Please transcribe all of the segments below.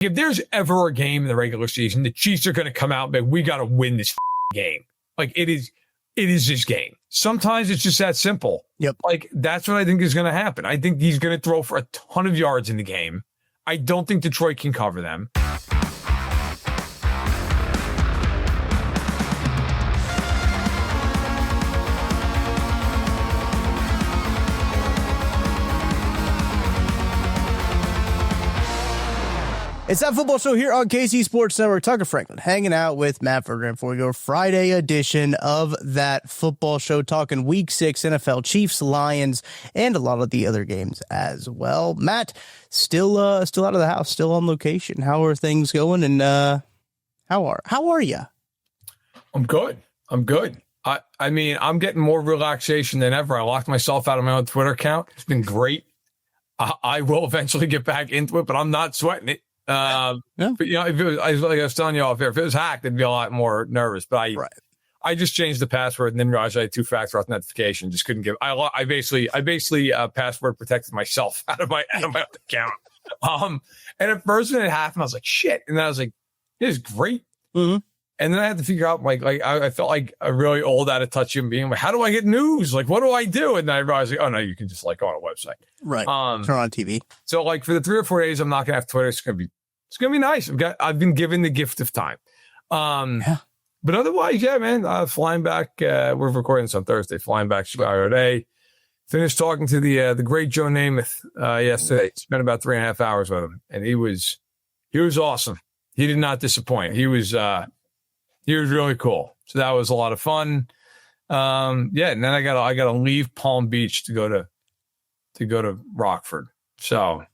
If there's ever a game in the regular season, the Chiefs are going to come out and be, we got to win this game. Like, it is this game. Sometimes it's just that simple. Yep. Like, that's what I think is going to happen. I think he's going to throw for a ton of yards in the game. I don't think Detroit can cover them. It's that football show here on KC Sports Network. Tucker Franklin hanging out with Matt Verderame for your Friday edition of that football show, talking Week 6 NFL, Chiefs, Lions, and a lot of the other games as well. Matt, still out of the house, still on location. How are things going? And how are you? I'm good. I mean, I'm getting more relaxation than ever. I locked myself out of my own Twitter account. It's been great. I will eventually get back into it, but I'm not sweating it. Yeah. But, you know, if it was, like I was telling you off here, if it was hacked, I'd be a lot more nervous. But I just changed the password and then realized I had 2-factor authentication. Just couldn't give. I basically password protected myself out of my account. And at first when it happened, I was like, shit. And then I was like, this is great. Mm-hmm. And then I had to figure out, like I felt like a really old, out of touch human being. Like, how do I get news? Like, what do I do? And then I realized, like, oh no, you can just go on a website. Right. Turn on TV. So like for the 3 or 4 days, I'm not gonna have Twitter. It's gonna be nice. I've been given the gift of time. But otherwise, yeah, man. Flying back. We're recording this on Thursday. Flying back Chicago today. Finished talking to the great Joe Namath yesterday. Spent about 3.5 hours with him, and he was awesome. He did not disappoint. He was really cool. So that was a lot of fun. And then I gotta leave Palm Beach to go to Rockford. So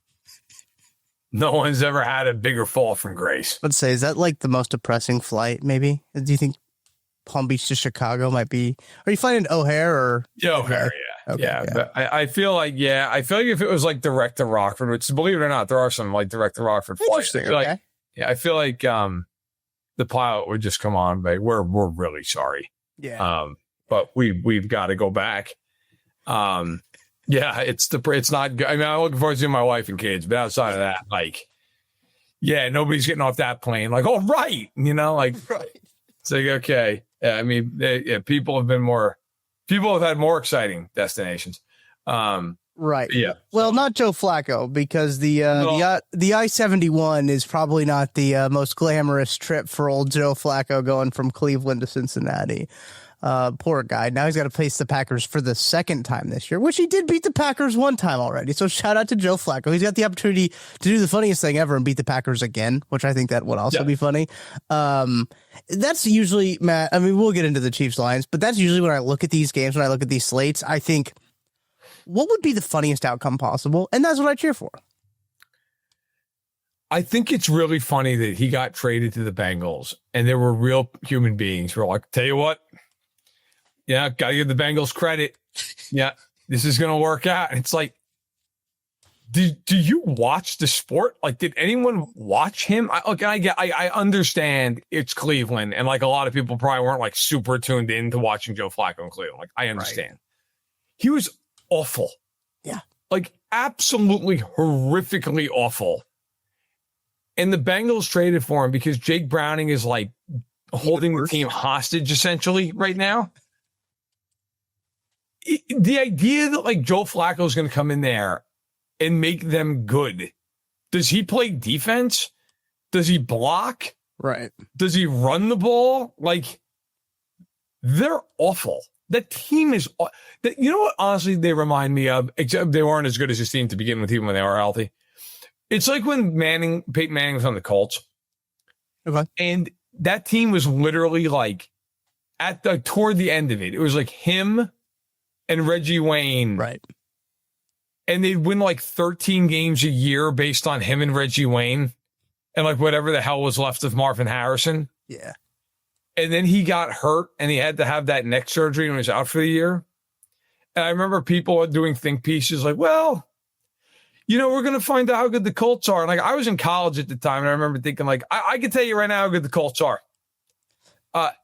no one's ever had a bigger fall from grace. Let's say, is that like the most depressing flight? Maybe. Do you think Palm Beach to Chicago might be? Are you flying in O'Hare or? Yeah, O'Hare. Yeah. Okay, yeah. But I feel like if it was like direct to Rockford, which, believe it or not, there are some like direct to Rockford flights. Okay. I feel like the pilot would just come on, but we're really sorry. Yeah. But we've got to go back. It's not good. I mean, I'm looking forward to seeing my wife and kids, but outside of that, nobody's getting off that plane. Like, oh, right. Right. It's like, okay. Yeah, I mean, people have had more exciting destinations. Right. Yeah. Well, not Joe Flacco, because the I-71 is probably not the most glamorous trip for old Joe Flacco going from Cleveland to Cincinnati. Poor guy. Now he's got to face the Packers for the second time this year, which he did beat the Packers one time already. So shout out to Joe Flacco. He's got the opportunity to do the funniest thing ever and beat the Packers again, which I think that would also be funny. That's usually, Matt, I mean, we'll get into the Chiefs Lions, but that's usually when I look at these games, when I look at these slates, I think, what would be the funniest outcome possible? And that's what I cheer for. I think it's really funny that he got traded to the Bengals and there were real human beings who were like, tell you what, got to give the Bengals credit. Yeah, this is going to work out. And it's like, do you watch the sport? Like, did anyone watch him? I understand it's Cleveland, and like a lot of people probably weren't like super tuned in to watching Joe Flacco in Cleveland. Like, I understand. Right. He was awful. Yeah. Like, absolutely horrifically awful. And the Bengals traded for him because Jake Browning is like holding the team hostage essentially right now. The idea that like Joe Flacco is going to come in there and make them good. Does he play defense? Does he block? Right. Does he run the ball? Like, they're awful. The team is, you know what, honestly, they remind me of, except they weren't as good as his team to begin with, even when they were healthy. It's like when Peyton Manning was on the Colts. Okay. And that team was literally like, toward the end of it, it was like him and Reggie Wayne. Right. And they'd win like 13 games a year based on him and Reggie Wayne and like whatever the hell was left of Marvin Harrison. Yeah. And then he got hurt and he had to have that neck surgery and he was out for the year. And I remember people doing think pieces like, well, we're going to find out how good the Colts are. And like, I was in college at the time and I remember thinking like, I can tell you right now how good the Colts are.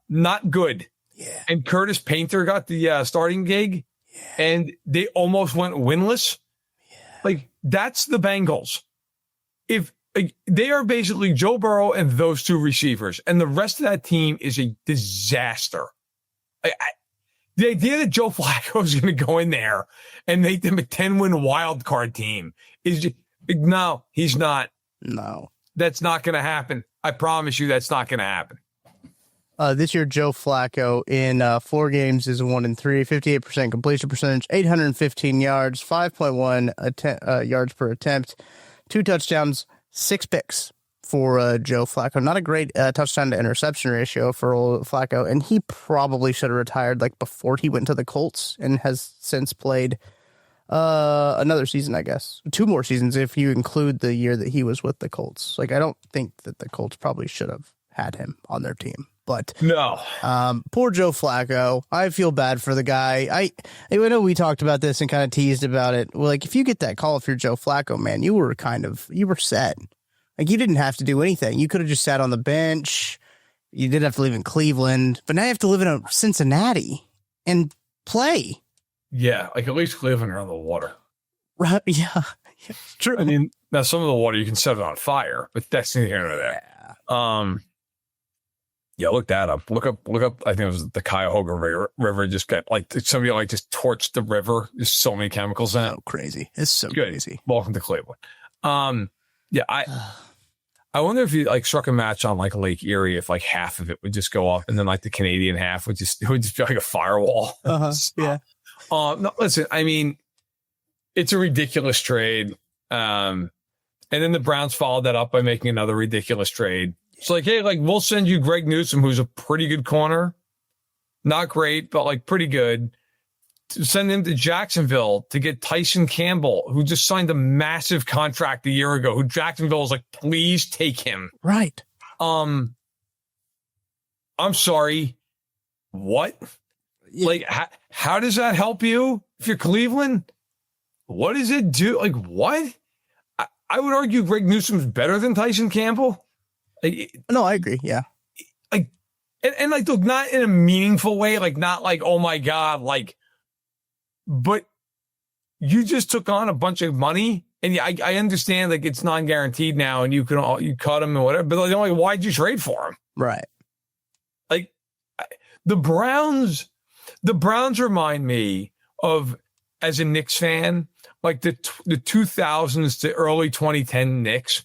Not good. Yeah. And Curtis Painter got the starting gig and they almost went winless. Yeah. Like, that's the Bengals. If Like, they are basically Joe Burrow and those two receivers, and the rest of that team is a disaster. The idea that Joe Flacco is going to go in there and make them a 10-win wild card team is just, no, he's not. No, that's not going to happen. I promise you, that's not going to happen. This year, Joe Flacco in 4 games is 1-3, 58% completion percentage, 815 yards, 5.1 yards per attempt, 2 touchdowns, 6 picks for Joe Flacco. Not a great touchdown to interception ratio for old Flacco, and he probably should have retired like before he went to the Colts, and has since played another season, I guess. 2 more seasons if you include the year that he was with the Colts. Like, I don't think that the Colts probably should have had him on their team. But no, poor Joe Flacco. I feel bad for the guy. I know we talked about this and kind of teased about it. Well, like, if you get that call, if you're Joe Flacco, man, you were set. Like, you didn't have to do anything. You could have just sat on the bench. You didn't have to live in Cleveland, but now you have to live in Cincinnati and play. Yeah, like, at least Cleveland are on the water. Right? Yeah, true. I mean, now some of the water you can set it on fire, but that's neither here nor there. Yeah. Yeah, look that up. Look up. I think it was the Cuyahoga River. Just got like somebody like just torched the river. There's so many chemicals in it. So crazy. It's so good. Crazy. Welcome to Cleveland. Yeah, I wonder if you like struck a match on like Lake Erie, if like half of it would just go off, and then like the Canadian half would just be like a firewall. Yeah. No, listen. I mean, it's a ridiculous trade. And then the Browns followed that up by making another ridiculous trade. It's like, hey, like, we'll send you Greg Newsome, who's a pretty good corner. Not great, but like pretty good. To send him to Jacksonville to get Tyson Campbell, who just signed a massive contract a year ago, who Jacksonville was like, please take him. Right. I'm sorry. What? Yeah. Like, how does that help you if you're Cleveland? What does it do? Like, what? I would argue Greg Newsome's better than Tyson Campbell. Like, no, I agree. Yeah. Like, and like, look, not in a meaningful way, like, not like, oh my God, like, but you just took on a bunch of money, and I understand, like, it's non-guaranteed now, and you cut him and whatever, but like, why'd you trade for him? Right. Like, the Browns remind me of, as a Knicks fan, like the 2000s to early 2010 Knicks,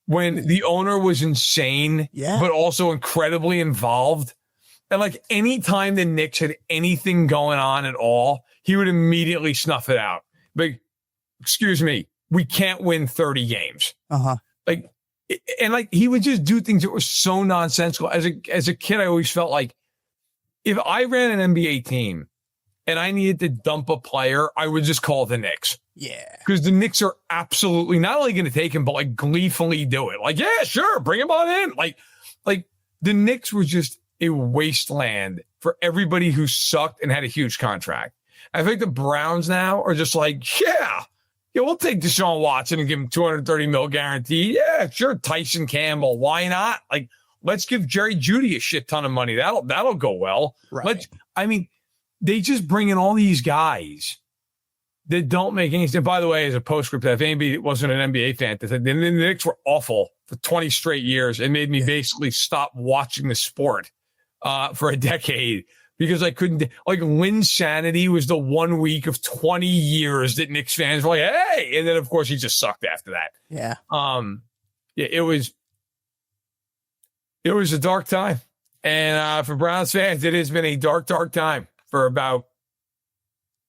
when the owner was insane, but also incredibly involved. And like, anytime the Knicks had anything going on at all, he would immediately snuff it out. Like, excuse me, we can't win 30 games. Like, and like, he would just do things that were so nonsensical. As a kid, I always felt like if I ran an NBA team and I needed to dump a player, I would just call the Knicks. Yeah. Because the Knicks are absolutely not only going to take him, but like gleefully do it. Like, yeah, sure, bring him on in. Like the Knicks were just a wasteland for everybody who sucked and had a huge contract. I think the Browns now are just like, yeah, we'll take Deshaun Watson and give him $230 million guaranteed. Yeah, sure, Tyson Campbell, why not? Like, let's give Jerry Jeudy a shit ton of money. That'll go well. Right. They just bring in all these guys that don't make any sense. By the way, as a postscript, if anybody wasn't an NBA fan, the Knicks were awful for 20 straight years and made me basically stop watching the sport for a decade because I couldn't. Like, Linsanity was the 1 week of 20 years that Knicks fans were like, hey, and then of course he just sucked after that. Yeah. It was a dark time, and for Browns fans, it has been a dark time for about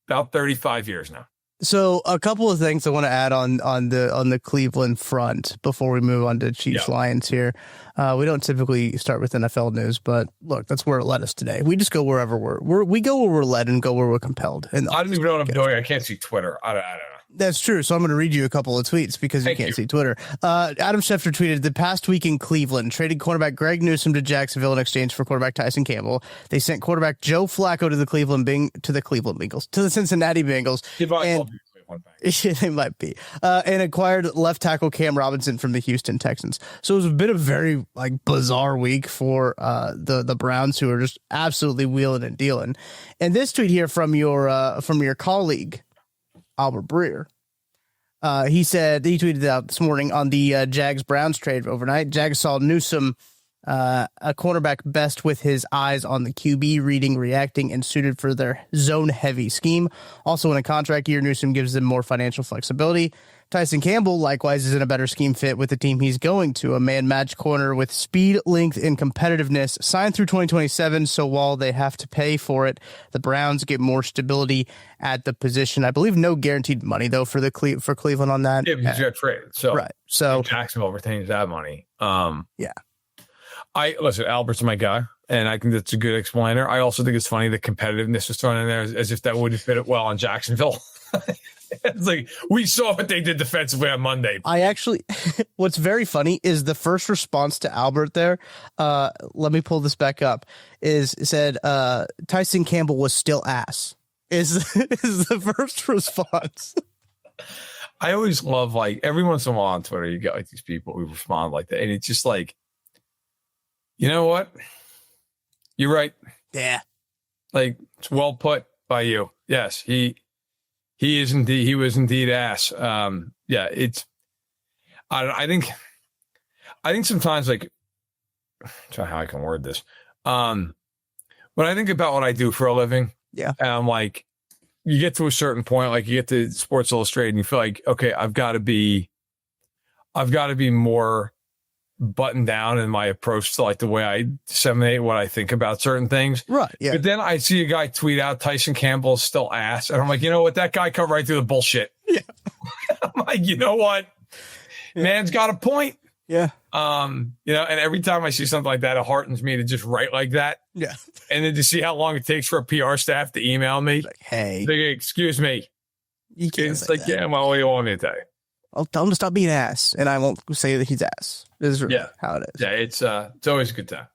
35 years now. So a couple of things I want to add on the Cleveland front before we move on to Chiefs Lions here. We don't typically start with NFL news, but look, that's where it led us today. We just go wherever we go where we're led and go where we're compelled. And I don't even know what I'm doing. I can't see Twitter. I don't know. That's true. So I'm going to read you a couple of tweets because you can't see Twitter. Adam Schefter tweeted, the past week in Cleveland, traded quarterback Greg Newsome to Jacksonville in exchange for quarterback Tyson Campbell. They sent quarterback Joe Flacco to the Cincinnati Bengals. They might be. And acquired left tackle Cam Robinson from the Houston Texans. So it was a bit of a very bizarre week for the Browns, who are just absolutely wheeling and dealing. And this tweet here from your colleague, Albert Breer. He tweeted out this morning on the Jags-Browns trade overnight. Jags saw Newsome, a cornerback, best with his eyes on the QB, reading, reacting, and suited for their zone-heavy scheme. Also, in a contract year, Newsome gives them more financial flexibility. Tyson Campbell, likewise, is in a better scheme fit with the team he's going to. A man-match corner with speed, length, and competitiveness, signed through 2027, so while they have to pay for it, the Browns get more stability at the position. I believe no guaranteed money, though, for Cleveland on that. Yeah, because you got traded. So, right. So Jacksonville retains that money. Yeah. Listen, Albert's my guy, and I think that's a good explainer. I also think it's funny the competitiveness is thrown in there as if that wouldn't fit it well on Jacksonville. It's like we saw what they did defensively on Monday. I actually, what's very funny is the first response to Albert there. Let me pull this back up. Said Tyson Campbell was still ass. Is the first response. I always love, like, every once in a while on Twitter, you get like these people who respond like that, and it's just like, you know what? You're right. Yeah. Like, it's well put by you. Yes, he was indeed ass. Yeah, it's. I think sometimes, like, I'm trying how I can word this. When I think about what I do for a living, yeah, and I'm like, you get to a certain point, like you get to Sports Illustrated, and you feel like, okay, I've got to be more buttoned down in my approach to, like, the way I disseminate what I think about certain things. Right. Yeah. But then I see a guy tweet out Tyson Campbell is still ass. And I'm like, you know what? That guy cut right through the bullshit. Yeah. I'm like, you know what? Yeah. Man's got a point. Yeah. And every time I see something like that, it heartens me to just write like that. Yeah. And then to see how long it takes for a PR staff to email me. Like, hey. Like, excuse me. You can't it's like, that. Yeah, well, what do you want me to tell you? I'll tell him to stop being ass, and I won't say that he's ass. This is how it is. Yeah, it's always a good time.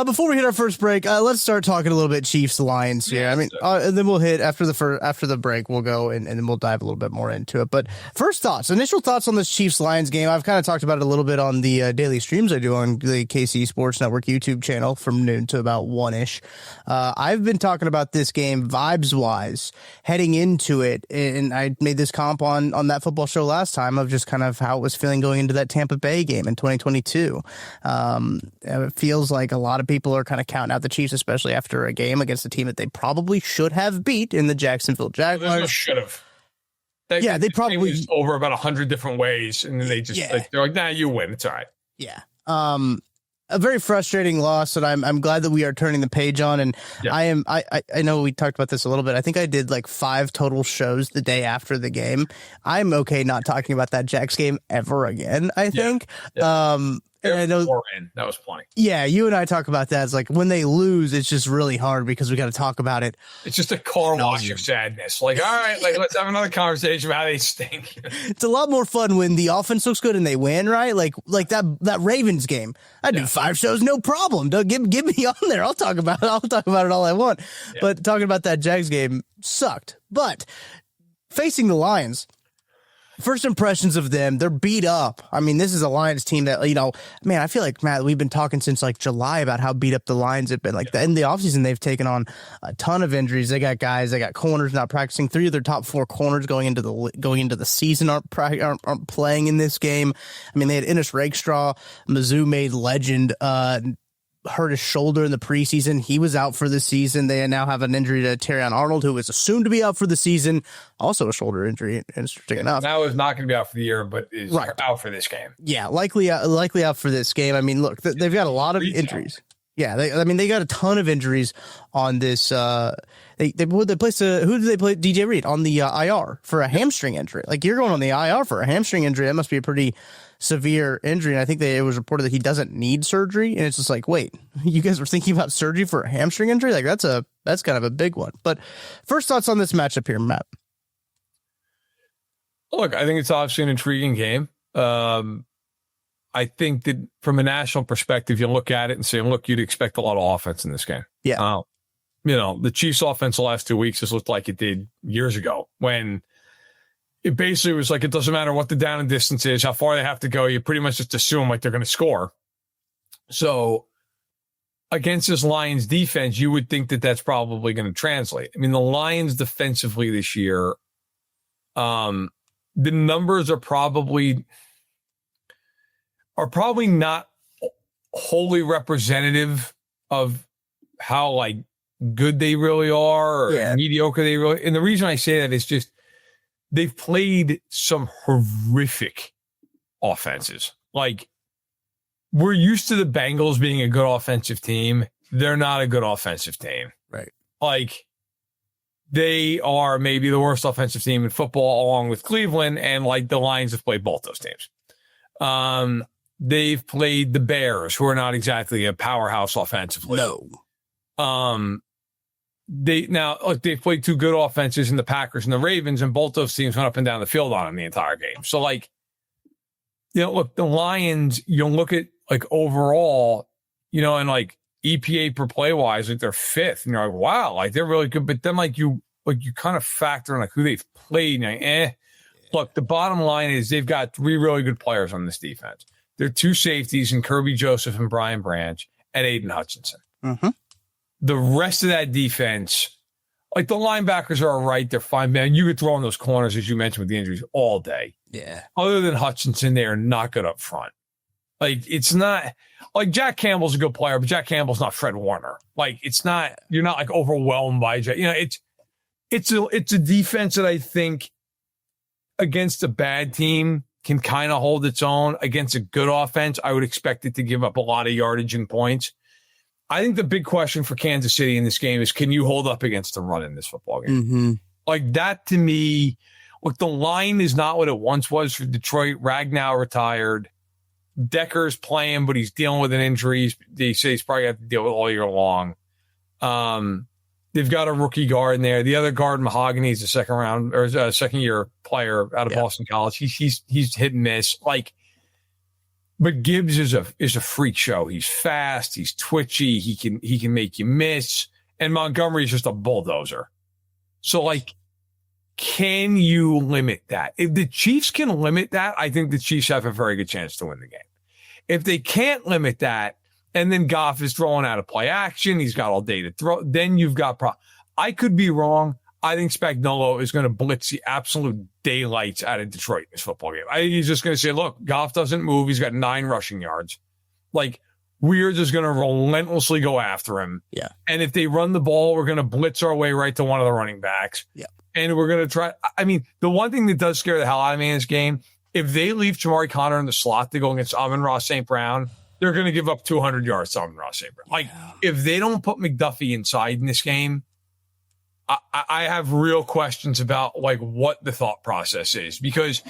Before we hit our first break, let's start talking a little bit Chiefs-Lions here. And then we'll hit after the break. We'll go and then we'll dive a little bit more into it. But first initial thoughts on this Chiefs-Lions game. I've kind of talked about it a little bit on the daily streams I do on the KC Sports Network YouTube channel from noon to about 1-ish. I've been talking about this game vibes-wise heading into it, and I made this comp on that football show last time of just kind of how it was feeling going into that Tampa Bay game in 2022. It feels like a lot of people are kind of counting out the Chiefs, especially after a game against a team that they probably should have beat in the Jacksonville Jaguars. Should have. They probably over about 100 different ways, and then they just they're like, nah, you win. It's all right. Yeah. A very frustrating loss that I'm glad that we are turning the page on. And I know we talked about this a little bit. I think I did like 5 total shows the day after the game. I'm okay not talking about that Jags game ever again, I think. Yeah. And I know that was plenty. Yeah, you and I talk about that. It's like when they lose, it's just really hard because we got to talk about it. It's just a car wash of sadness. Like, all right, like let's have another conversation about how they stink. It's a lot more fun when the offense looks good and they win, right? Like that Ravens game. I do 5 shows, no problem. Don't give me on there. I'll talk about it. All I want. Yeah. But talking about that Jags game sucked. But facing the Lions. First impressions of them, they're beat up. I mean, this is a Lions team that, man, I feel like, Matt, we've been talking since like July about how beat up the Lions have been. Like in the offseason, they've taken on a ton of injuries. They got corners not practicing. 3 of their top 4 corners going into the season aren't playing in this game. I mean, they had Ennis Rakestraw, Mizzou made legend, hurt his shoulder in the preseason. He was out for the season. They now have an injury to Terrion Arnold, who is assumed to be out for the season. Also a shoulder injury, interesting enough. Now is not going to be out for the year, but is out for this game. Yeah, likely out for this game. I mean, look, they've got a lot of injuries. Yeah, they got a ton of injuries on this. They placed who did they play? DJ Reed on the IR for a hamstring injury. Like, you're going on the IR for a hamstring injury. That must be a pretty severe injury. And I think it was reported that he doesn't need surgery. And it's just like, wait, you guys were thinking about surgery for a hamstring injury? Like, that's kind of a big one. But first thoughts on this matchup here, Matt. Look, I think it's obviously an intriguing game. I think that from a national perspective, you look at it and say, look, you'd expect a lot of offense in this game. Yeah. The Chiefs offense the last 2 weeks has looked like it did years ago when it basically was like, it doesn't matter what the down and distance is, how far they have to go. You pretty much just assume like they're going to score. So against this Lions defense, you would think that that's probably going to translate. I mean, the Lions defensively this year, the numbers are probably not wholly representative of how like good they really are or mediocre they really. And the reason I say that is just they've played some horrific offenses. Like, we're used to the Bengals being a good offensive team. They're not a good offensive team. Right. Like, they are maybe the worst offensive team in football along with Cleveland, and like the Lions have played both those teams. They've played the Bears, who are not exactly a powerhouse offensively. No. They've played two good offenses in the Packers and the Ravens, and both those teams went up and down the field on them the entire game. So, like, look, the Lions, look at like overall, and like EPA per play wise, like they're fifth, and you're like, wow, like they're really good. But then you kind of factor in like who they've played. And like, look, the bottom line is they've got three really good players on this defense. They're two safeties in Kirby Joseph and Brian Branch and Aiden Hutchinson. Mm-hmm. The rest of that defense, like the linebackers are all right. They're fine, man. You could throw in those corners, as you mentioned, with the injuries all day. Yeah. Other than Hutchinson, they are not good up front. Like, it's not like Jack Campbell's a good player, but Jack Campbell's not Fred Warner. Like, it's not, you're not like overwhelmed by Jack. It's a defense that I think against a bad team can kind of hold its own. Against a good offense, I would expect it to give up a lot of yardage and points. I think the big question for Kansas City in this game is, can you hold up against the run in this football game? Mm-hmm. Like, that to me, look, the line is not what it once was for Detroit. Ragnow retired. Decker's playing, but he's dealing with an injury. They say he's probably have to deal with all year long. They've got a rookie guard in there. The other guard, Mahogany, is a second year player out of Boston College. He's hit and miss. Like, but Gibbs is a freak show. He's fast. He's twitchy. He can make you miss. And Montgomery is just a bulldozer. So, like, can you limit that? If the Chiefs can limit that, I think the Chiefs have a very good chance to win the game. If they can't limit that, and then Goff is throwing out a play action, he's got all day to throw, then you've got I could be wrong. I think Spagnuolo is going to blitz the absolute daylights out of Detroit in this football game. I think he's just going to say, look, Goff doesn't move. He's got 9 rushing yards. Like, we're just going to relentlessly go after him. Yeah. And if they run the ball, we're going to blitz our way right to one of the running backs. Yeah. And we're going to try. I mean, the one thing that does scare the hell out of me in this game, if they leave Jamari Conner in the slot to go against Amon-Ra St. Brown, they're going to give up 200 yards to Amon-Ra St. Brown. Like, if they don't put McDuffie inside in this game, I have real questions about, like, what the thought process is. Because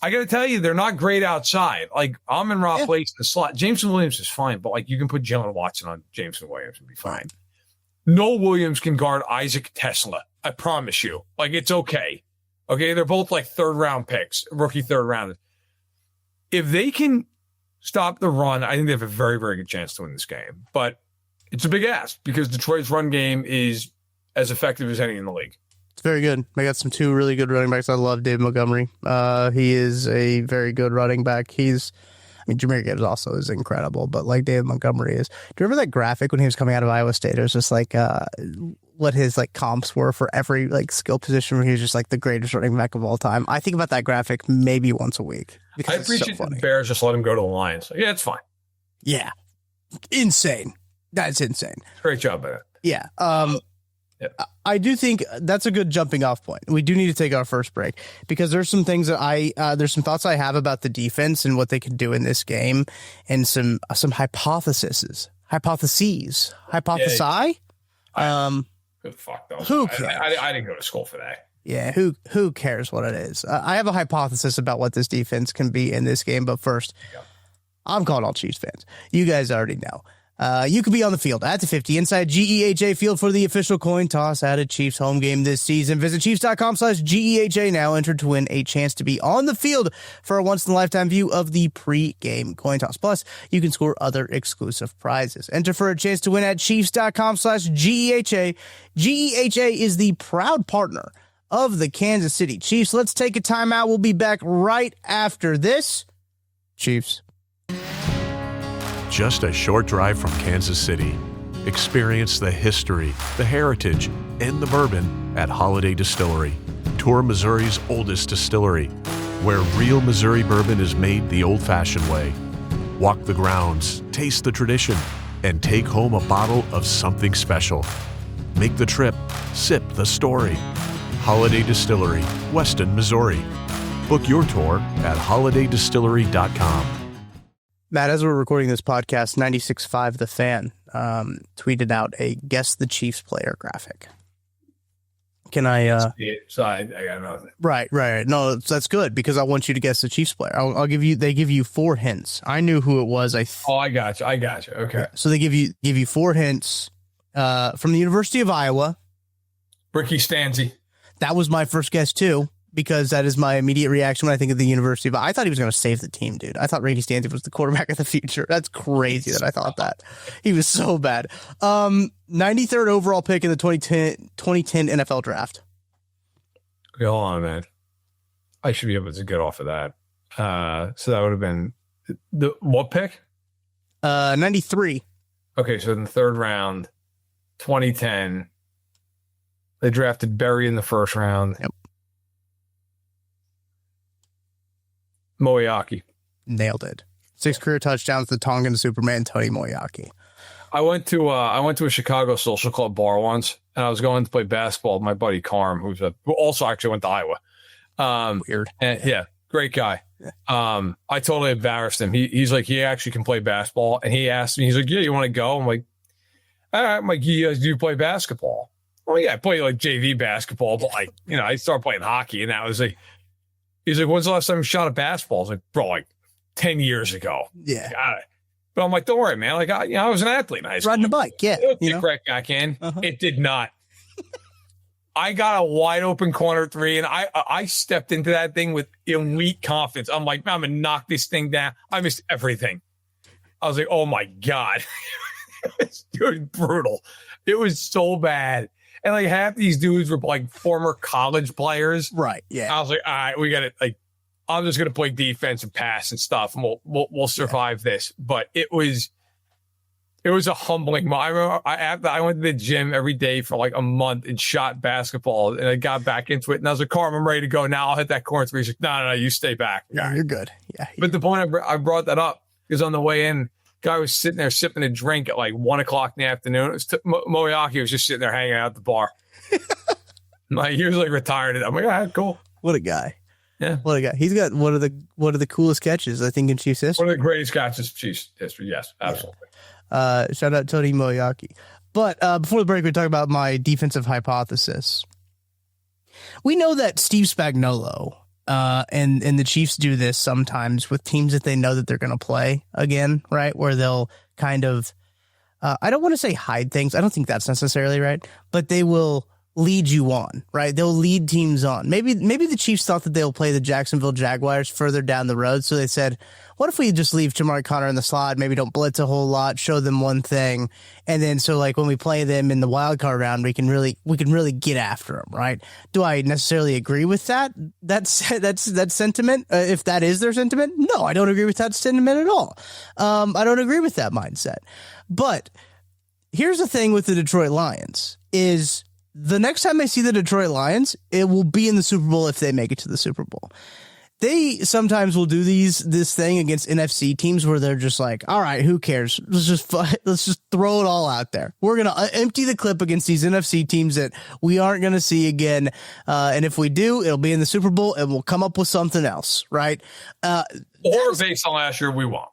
I got to tell you, they're not great outside. Like, Amon-Ra plays in the slot. Jameson Williams is fine, but, like, you can put Jalen Watson on Jameson Williams and be fine. Noah Williams can guard Isaac Tesla. I promise you. Like, it's okay. Okay, they're both like third-round picks, rookie third-rounders. If they can stop the run, I think they have a very, very good chance to win this game. But it's a big ask because Detroit's run game is as effective as any in the league. It's very good. I got some 2 really good running backs. I love Dave Montgomery. He is a very good running back. Jameer Gibbs also is incredible, but like David Montgomery is. Do you remember that graphic when he was coming out of Iowa State? It was just like what his like comps were for every like skill position where he was just like the greatest running back of all time. I think about that graphic maybe once a week. I appreciate the Bears just let him go to the Lions. Yeah, it's fine. Yeah. Insane. That's insane. Great job at it. Yeah. Yep. I do think that's a good jumping off point. We do need to take our first break because there's some things that there's some thoughts I have about the defense and what they can do in this game and some hypotheses. Hypothesize. Who the fuck knows? Who cares? I didn't go to school for that. Yeah, who cares what it is? I have a hypothesis about what this defense can be in this game, but first, I'm calling all Chiefs fans. You guys already know. You could be on the field at the 50 inside GEHA Field for the official coin toss at a Chiefs home game this season. Visit Chiefs.com/GEHA now. Enter to win a chance to be on the field for a once-in-a-lifetime view of the pre-game coin toss. Plus, you can score other exclusive prizes. Enter for a chance to win at Chiefs.com/GEHA. GEHA is the proud partner of the Kansas City Chiefs. Let's take a timeout. We'll be back right after this. Chiefs. Just a short drive from Kansas City. Experience the history, the heritage, and the bourbon at Holiday Distillery. Tour Missouri's oldest distillery. where real Missouri bourbon is made the old-fashioned way. Walk the grounds, taste the tradition, and take home a bottle of something special. Make the trip, sip the story. Holiday Distillery, Weston, Missouri. Book your tour at holidaydistillery.com. Matt, as we're recording this podcast, 96.5 The Fan tweeted out a Guess the Chiefs player graphic. Can I? So I got nothing. Right. No, that's good because I want you to guess the Chiefs player. I'll give you. They give you 4 hints. I knew who it was. I got you. Okay. So they give you 4 hints. From the University of Iowa. Ricky Stanzi. That was my first guess too, because that is my immediate reaction when I think of the University of Iowa. I thought he was going to save the team, dude. I thought Ricky Stanzi was the quarterback of the future. That's crazy that I thought that. He was so bad. 93rd overall pick in the 2010 NFL draft. Okay, hold on, man. I should be able to get off of that. So that would have been the what pick? 93. Okay, so in the 3rd round, 2010, they drafted Berry in the 1st round. Yep. Moyaki. Nailed it. 6 career touchdowns, the Tongan Superman, Tony Moyaki. I went to a Chicago social club bar once, and I was going to play basketball with my buddy Carm, who also actually went to Iowa. Weird. And, yeah, great guy. I totally embarrassed him. He's like, he actually can play basketball, and he asked me, he's like, yeah, you want to go? I'm like, all right. I'm like, do you play basketball? Well, yeah, I play like JV basketball, but like, I started playing hockey, and that was like, he's like, when's the last time you shot a basketball? I was like, bro, like 10 years ago. Yeah. Got it. But I'm like, don't worry, man. Like, I was an athlete in high school. Riding a bike, yeah. It crack back in. Uh-huh. It did not. I got a wide open corner 3, and I stepped into that thing with elite confidence. I'm like, I'm going to knock this thing down. I missed everything. I was like, oh, my God. It was brutal. It was so bad. And like half these dudes were like former college players. Right. Yeah. I was like, all right, we got it. Like, I'm just going to play defense and pass and stuff, and we'll survive this. But it was a humbling moment. I remember I went to the gym every day for like a month and shot basketball, and I got back into it. And I was like, Carm, I'm ready to go now. I'll hit that corner 3. He's like, no, you stay back. Yeah, you're good. Yeah. But the point I brought that up is on the way in, guy was sitting there sipping a drink at like 1 o'clock in the afternoon. It was Moyaki was just sitting there hanging out at the bar. Like, he was like retired. I'm like, all right, cool. What a guy. Yeah. What a guy. He's got one of the coolest catches, I think, in Chiefs history. One of the greatest catches in Chiefs history. Yes, absolutely. Yeah. Shout out Tony Moyaki. But before the break, we talk about my defensive hypothesis. We know that Steve Spagnuolo and the Chiefs do this sometimes with teams that they know that they're going to play again, right? Where they'll kind of, I don't want to say hide things. I don't think that's necessarily right, but they will lead you on, right? They'll lead teams on. Maybe the Chiefs thought that they'll play the Jacksonville Jaguars further down the road. So they said, what if we just leave Jamari Conner in the slot, maybe don't blitz a whole lot, show them one thing. And then, so like when we play them in the wild card round, we can really get after them, right? Do I necessarily agree with that? That's sentiment. If that is their sentiment, no, I don't agree with that sentiment at all. I don't agree with that mindset. But here's the thing with the Detroit Lions is, the next time I see the Detroit Lions, it will be in the Super Bowl if they make it to the Super Bowl. They sometimes will do this thing against NFC teams where they're just like, all right, who cares? Let's just throw it all out there. We're going to empty the clip against these NFC teams that we aren't going to see again. And if we do, it'll be in the Super Bowl and we'll come up with something else, right? Or based on last year, we won't.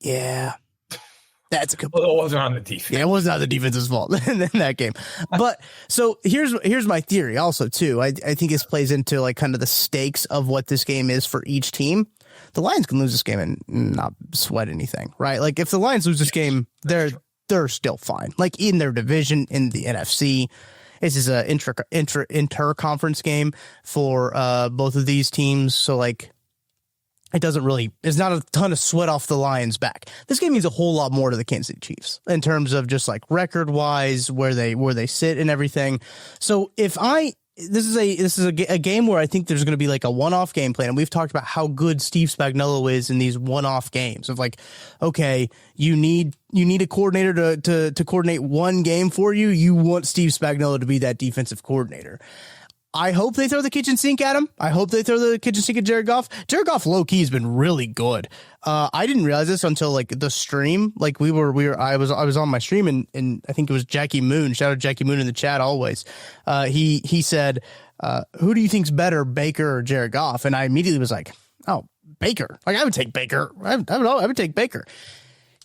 Yeah. That's a good point. Well, it wasn't on the defense. Yeah, it wasn't on the defense's fault in that game. But so here's my theory also too. I think this plays into like kind of the stakes of what this game is for each team. The Lions can lose this game and not sweat anything, right? Like if the Lions lose this game, they're still fine. Like in their division in the NFC. This is a inter-conference game for both of these teams. So like, it's not a ton of sweat off the Lions' back. This game means a whole lot more to the Kansas City Chiefs in terms of just like record wise, where they sit and everything. So this is a game where I think there's going to be like a one-off game plan. And we've talked about how good Steve Spagnuolo is in these one-off games of like, okay, you need a coordinator to coordinate one game for you. You want Steve Spagnuolo to be that defensive coordinator. I hope they throw the kitchen sink at him. I hope they throw the kitchen sink at Jared Goff. Jared Goff low key has been really good. I didn't realize this until like the stream. Like I was on my stream and I think it was Jackie Moon. Shout out Jackie Moon in the chat always. He said, who do you think's better, Baker or Jared Goff? And I immediately was like, oh, Baker. Like I would take Baker. I would take Baker.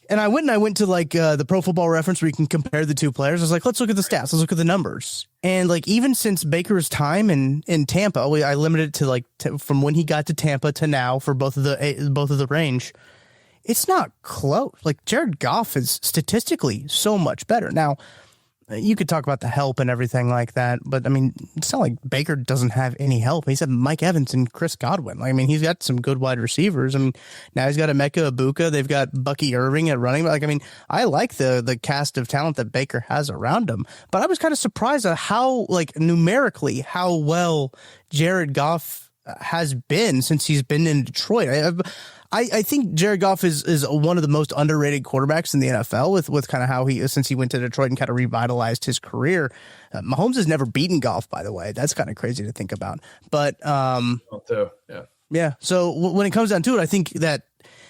And I went to like the Pro Football Reference where you can compare the two players. I was like, let's look at the stats. Let's look at the numbers. And like even since Baker's time in Tampa, I limited it to like from when he got to Tampa to now for both of the range. It's not close. Like Jared Goff is statistically so much better. Now, you could talk about the help and everything like that, but I mean, it's not like Baker doesn't have any help. He's had Mike Evans and Chris Godwin. I mean, he's got some good wide receivers. I mean, now he's got Emeka Egbuka. They've got Bucky Irving at running. Like, I mean, I like the cast of talent that Baker has around him, but I was kind of surprised at how, like, numerically, how well Jared Goff has been since he's been in Detroit. I think Jared Goff is one of the most underrated quarterbacks in the NFL with kind of how he, since he went to Detroit and kind of revitalized his career. Mahomes has never beaten Goff, by the way. That's kind of crazy to think about. But yeah. So when it comes down to it, I think that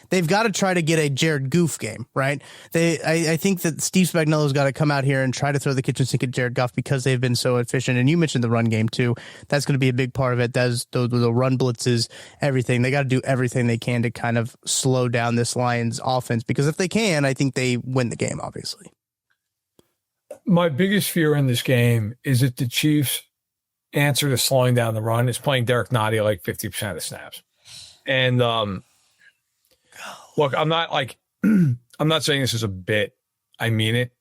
they've got to try to get a Jared Goof game, right? I think that Steve Spagnuolo's got to come out here and try to throw the kitchen sink at Jared Goff because they've been so efficient. And you mentioned the run game too. That's going to be a big part of it. That's the run blitzes, everything. They got to do everything they can to kind of slow down this Lions offense because if they can, I think they win the game, obviously. My biggest fear in this game is that the Chiefs' answer to slowing down the run is playing Derek Nottie like 50% of the snaps. And, look, I'm not saying this is a bit. I mean it.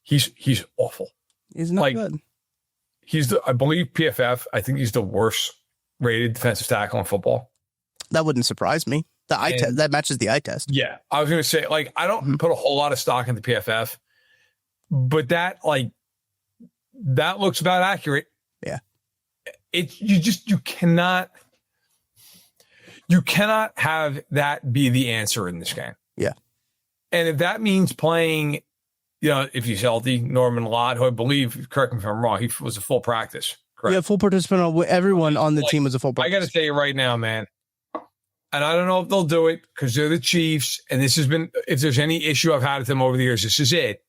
He's awful. He's not good. I believe PFF, I think he's the worst rated defensive tackle in football. That wouldn't surprise me. The eye test that matches the eye test. Yeah. I was going to say, like, I don't put a whole lot of stock into PFF, but that looks about accurate. Yeah. You cannot have that be the answer in this game. Yeah. And if that means playing, if he's healthy, Norman Lott, who I believe, correct me if I'm wrong, he was a full practice. Correct? Yeah, full participant. Everyone on the team was a full practice. I got to tell you right now, man, and I don't know if they'll do it because they're the Chiefs, and this has been, if there's any issue I've had with them over the years, this is it.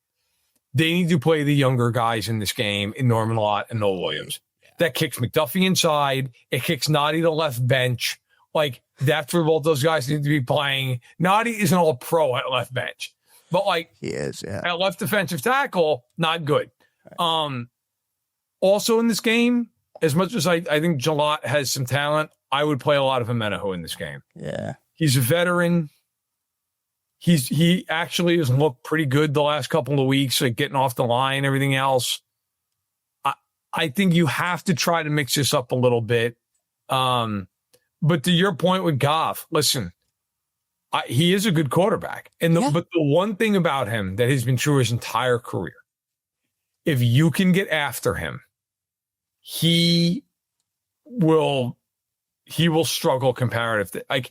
They need to play the younger guys in this game in Norman Lott and Noah Williams. That kicks McDuffie inside. It kicks Nottie to left bench. Like, that's where both those guys need to be playing. Nottie isn't all pro at left bench, but like he is, yeah. At left defensive tackle, not good. Right. Also in this game, as much as I think Jalot has some talent, I would play a lot of Amenahu in this game. Yeah. He's a veteran. He actually has looked pretty good the last couple of weeks, like getting off the line, everything else. I think you have to try to mix this up a little bit. But to your point with Goff, listen, he is a good quarterback. But the one thing about him that has been true his entire career, if you can get after him, he will struggle comparatively. Like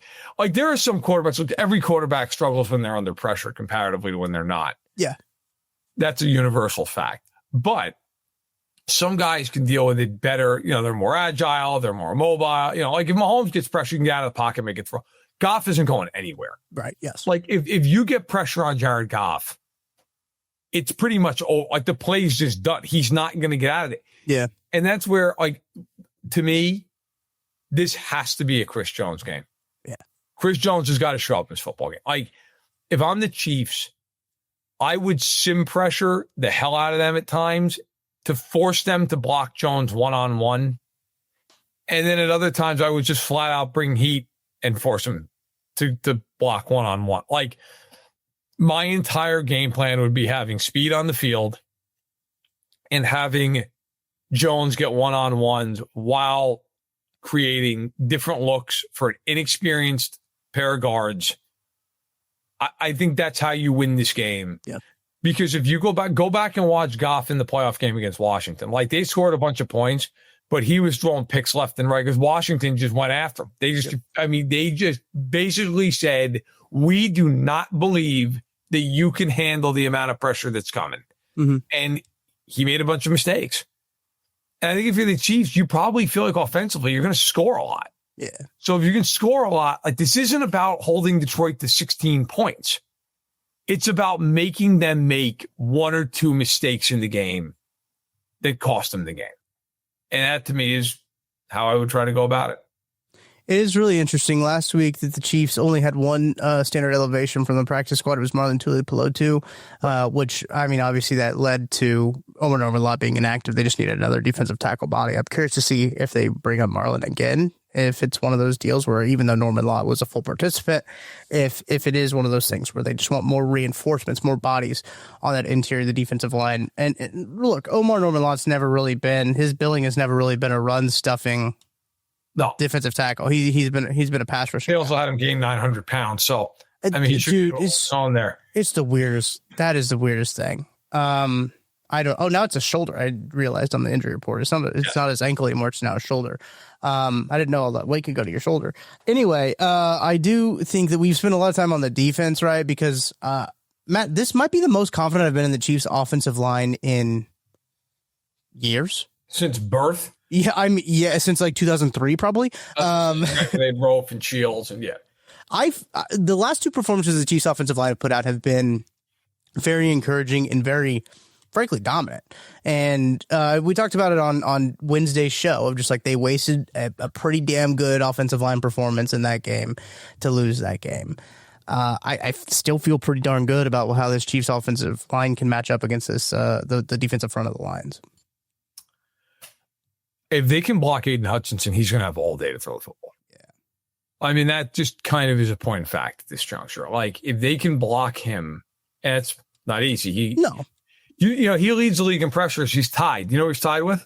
there are some quarterbacks, like every quarterback struggles when they're under pressure comparatively to when they're not. Yeah. That's a universal fact. But some guys can deal with it better. They're more agile. They're more mobile. Like if Mahomes gets pressure, you can get out of the pocket and make it throw. Goff isn't going anywhere. Right, yes. Like if you get pressure on Jared Goff, it's pretty much like the play's just done. He's not going to get out of it. Yeah. And that's where, like, to me, this has to be a Chris Jones game. Yeah. Chris Jones has got to show up in this football game. Like, if I'm the Chiefs, I would sim pressure the hell out of them at times to force them to block Jones one-on-one. And then at other times, I would just flat out bring heat and force him to block one-on-one. Like, my entire game plan would be having speed on the field and having Jones get one-on-ones while creating different looks for an inexperienced pair of guards. I think that's how you win this game. Yeah. Because if you go back and watch Goff in the playoff game against Washington, like they scored a bunch of points, but he was throwing picks left and right because Washington just went after him. They just basically said, we do not believe that you can handle the amount of pressure that's coming. Mm-hmm. And he made a bunch of mistakes. And I think if you're the Chiefs, you probably feel like offensively you're going to score a lot. Yeah. So if you can score a lot, like this isn't about holding Detroit to 16 points. It's about making them make one or two mistakes in the game that cost them the game. And that to me is how I would try to go about it. It is really interesting. Last week that the Chiefs only had one standard elevation from the practice squad. It was Marlon Tuipulotu, which, I mean, obviously that led to Omar Norman-Lott being inactive. They just needed another defensive tackle body. I'm curious to see if they bring up Marlon again, if it's one of those deals where even though Norman-Lott was a full participant, if it is one of those things where they just want more reinforcements, more bodies on that interior of the defensive line. And look, Omar Norman-Lott's never really been, his billing has never really been a run-stuffing defensive tackle. He's been a pass rusher. They also had him gain 900 pounds. So, I mean, he should be on there. It's the weirdest. That is the weirdest thing. I don't. Oh, now it's a shoulder. I realized on the injury report. It's not his ankle anymore. It's now a shoulder. I didn't know all that weight could go to your shoulder. Anyway, I do think that we've spent a lot of time on the defense, right? Because, Matt, this might be the most confident I've been in the Chiefs' offensive line in years. Since birth? Yeah, since like 2003, probably. They rope and shields, and the last two performances the Chiefs' offensive line have put out have been very encouraging and very, frankly, dominant. And we talked about it on Wednesday's show of just like they wasted a pretty damn good offensive line performance in that game to lose that game. I still feel pretty darn good about how this Chiefs' offensive line can match up against this the defensive front of the Lions. If they can block Aiden Hutchinson, he's going to have all day to throw the football. Yeah. I mean, that just kind of is a point of fact at this juncture. Like, if they can block him, and it's not easy. He leads the league in pressures. He's tied. You know who he's tied with?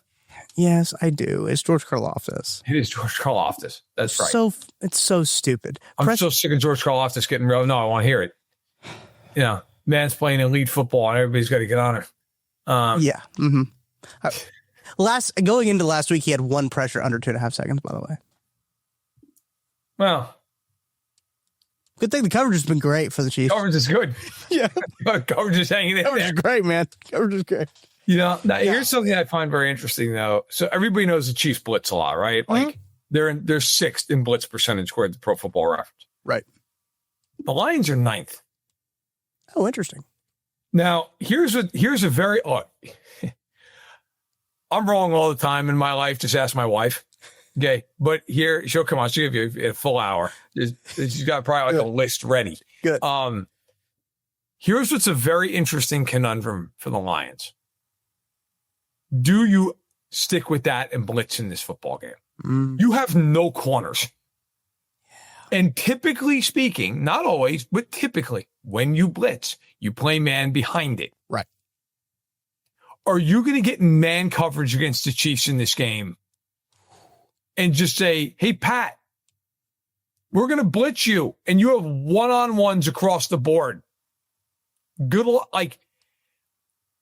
Yes, I do. It's George Karlaftis. It is George Karlaftis. That's right. It's so stupid. I'm so sick of George Karlaftis getting real. No, I want to hear it. You know, man's playing elite football, and everybody's got to get on it. Yeah. Mm-hmm. Going into last week, he had one pressure under 2.5 seconds, by the way. Well, good thing the coverage has been great for the Chiefs. Coverage is good. Yeah. Coverage is hanging in there. Coverage is great, man. Coverage is great. You know, now here's something I find very interesting, though. So everybody knows the Chiefs blitz a lot, right? Mm-hmm. Like they're sixth in blitz percentage according to Pro Football Reference. Right. The Lions are ninth. Oh, interesting. Now, here's a very I'm wrong all the time in my life. Just ask my wife. Okay. But here, she'll come on. She'll give you a full hour. She's got probably like a list ready. Good. Here's what's a very interesting conundrum for the Lions. Do you stick with that and blitz in this football game? Mm. You have no corners. Yeah. And typically speaking, not always, but typically, when you blitz, you play man behind it. Right. Are you going to get man coverage against the Chiefs in this game and just say, hey, Pat, we're going to blitz you, and you have one-on-ones across the board? Good luck. Like,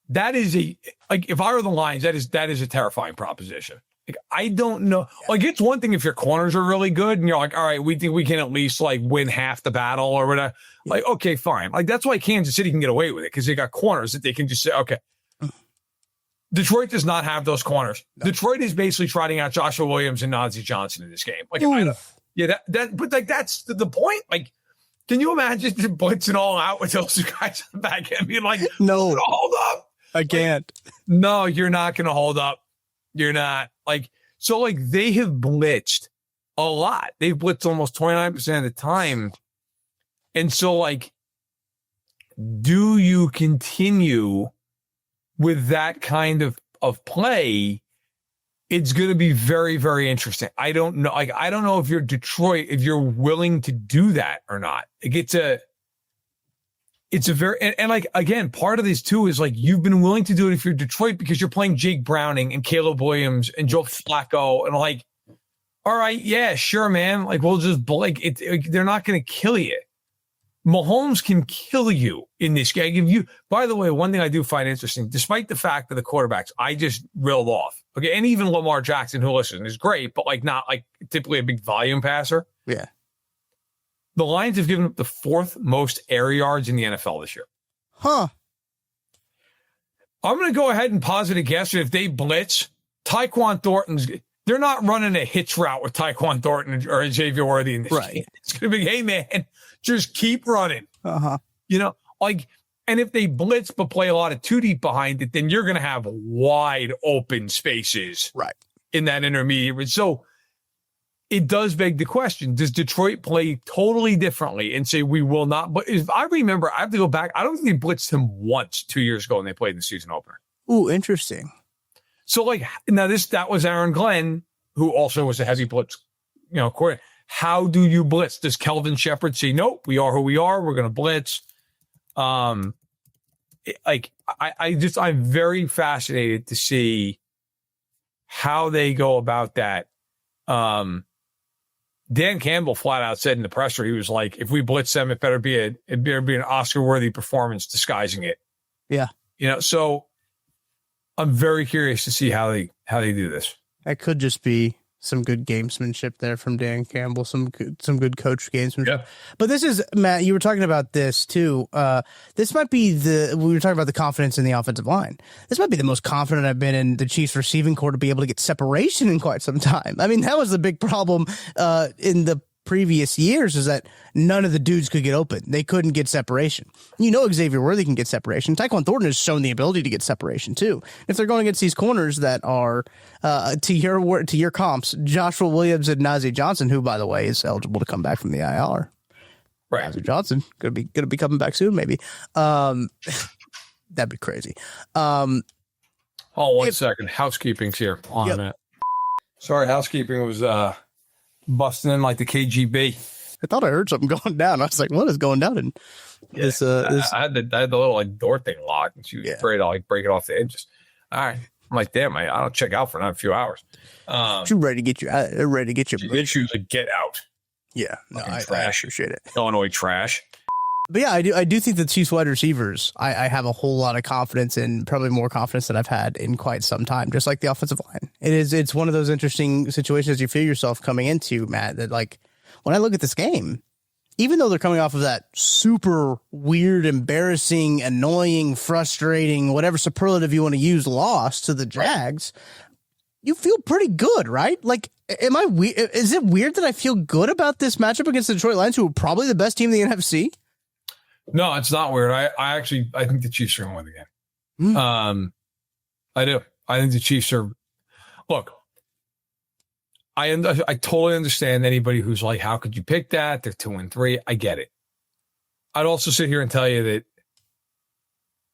that is if I were the Lions, that is a terrifying proposition. Like, I don't know. Like, it's one thing if your corners are really good and you're like, all right, we think we can at least like win half the battle or whatever. Like, okay, fine. Like, that's why Kansas City can get away with it, because they got corners that they can just say, okay. Detroit does not have those corners. No. Detroit is basically trotting out Joshua Williams and Najee Johnson in this game. Like, but like that's the point. Like, can you imagine blitzing all out with those guys on the back end being like, no, hold up? I can't. Like, no, you're not going to hold up. You're not. Like, so like they have blitzed a lot. They've blitzed almost 29% of the time. And so like, do you continue with that kind of play? It's going to be very, very interesting. I don't know. Like, I don't know if you're Detroit, if you're willing to do that or not. Like, it's a very, and like, again, part of this too is like, you've been willing to do it if you're Detroit because you're playing Jake Browning and Caleb Williams and Joe Flacco. And like, all right, yeah, sure, man. Like, we'll just they're not going to kill you. Mahomes can kill you in this game. By the way, one thing I do find interesting, despite the fact that the quarterbacks I just reeled off, okay, and even Lamar Jackson, who listen, is great, but like not like typically a big volume passer. Yeah. The Lions have given up the fourth most air yards in the NFL this year. Huh. I'm going to go ahead and posit a guess that if they blitz Tyquan Thornton's, they're not running a hitch route with Tyquan Thornton or Xavier Worthy in this game. It's going to be, hey, man, just keep running. You know, like, and if they blitz but play a lot of 2 deep behind it, then you're going to have wide open spaces in that intermediate. So it does beg the question, does Detroit play totally differently and say we will not? But if I remember, I have to go back. I don't think they blitzed him once 2 years ago when they played in the season opener. Ooh, interesting. So, like, now that was Aaron Glenn, who also was a heavy blitz, coordinator. How do you blitz? Does Kelvin Shepard say, nope, we are who we are, we're going to blitz? I'm very fascinated to see how they go about that. Dan Campbell flat out said in the presser, he was like, if we blitz them, it better be an Oscar-worthy performance disguising it. Yeah. So I'm very curious to see how they do this. That could just be some good gamesmanship there from Dan Campbell, some good coach gamesmanship. Yeah. But this is, Matt, you were talking about this too. This might be we were talking about the confidence in the offensive line. This might be the most confident I've been in the Chiefs receiving corps to be able to get separation in quite some time. I mean, that was the big problem in the previous years, is that none of the dudes could get open. They couldn't get separation. Xavier Worthy can get separation. Tyquan Thornton has shown the ability to get separation too. If they're going against these corners that are to your comps, Joshua Williams and Najee Johnson, who by the way is eligible to come back from the IR. Right, Najee Johnson gonna be coming back soon, maybe. That'd be crazy. Hold on 1 second. Housekeeping's here on a minute. Sorry, housekeeping was busting in like the KGB. I thought I heard something going down. I was like, what is going down in this? I had the little like door thing locked, and she was afraid I'll like break it off the edges. All right. I'm like, damn, I don't check out for another few hours. She's ready to get you out. Ready to get you. She was like, get out. Yeah. No, I appreciate it. Illinois trash. But yeah, I do think the Chiefs wide receivers, I have a whole lot of confidence in, probably more confidence than I've had in quite some time, just like the offensive line. It's one of those interesting situations you feel yourself coming into, Matt, that like when I look at this game, even though they're coming off of that super weird, embarrassing, annoying, frustrating, whatever superlative you want to use, loss to the Jags, you feel pretty good, right? Like, is it weird that I feel good about this matchup against the Detroit Lions, who are probably the best team in the NFC? No, it's not weird. I think the Chiefs are going to win the game. I do. I think the Chiefs are. Look, I totally understand anybody who's like, how could you pick that? They're 2-3. I get it. I'd also sit here and tell you that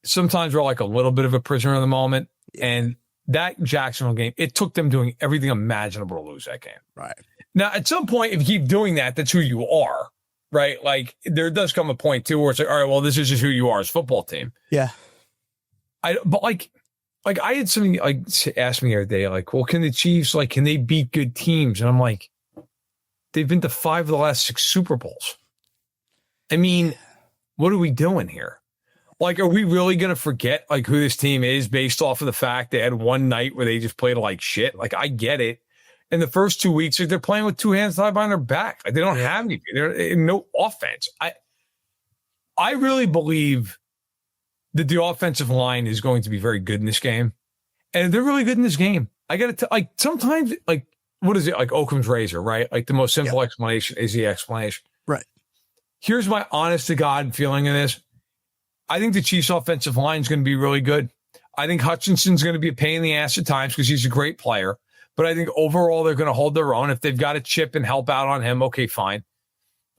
sometimes we're like a little bit of a prisoner of the moment. And that Jacksonville game, it took them doing everything imaginable to lose that game. Right. Now, at some point, if you keep doing that, that's who you are. Right. Like there does come a point too where it's like, all right, well, this is just who you are as a football team. Yeah. But I had somebody like ask me the other day, like, well, can the Chiefs, like, can they beat good teams? And I'm like, they've been to 5 of the last 6 Super Bowls. I mean, what are we doing here? Like, are we really going to forget like who this team is based off of the fact they had one night where they just played like shit? Like, I get it. In the first 2 weeks, they're playing with 2 hands tied behind their back. Like, they don't have anything. They're no offense. I really believe that the offensive line is going to be very good in this game. And if they're really good in this game, I got to like sometimes like what is it like Occam's razor, right? Like the most simple explanation is the explanation. Right. Here's my honest to God feeling of this. I think the Chiefs' offensive line is going to be really good. I think Hutchinson's going to be a pain in the ass at times because he's a great player. But I think overall they're going to hold their own. If they've got to chip and help out on him, okay, fine.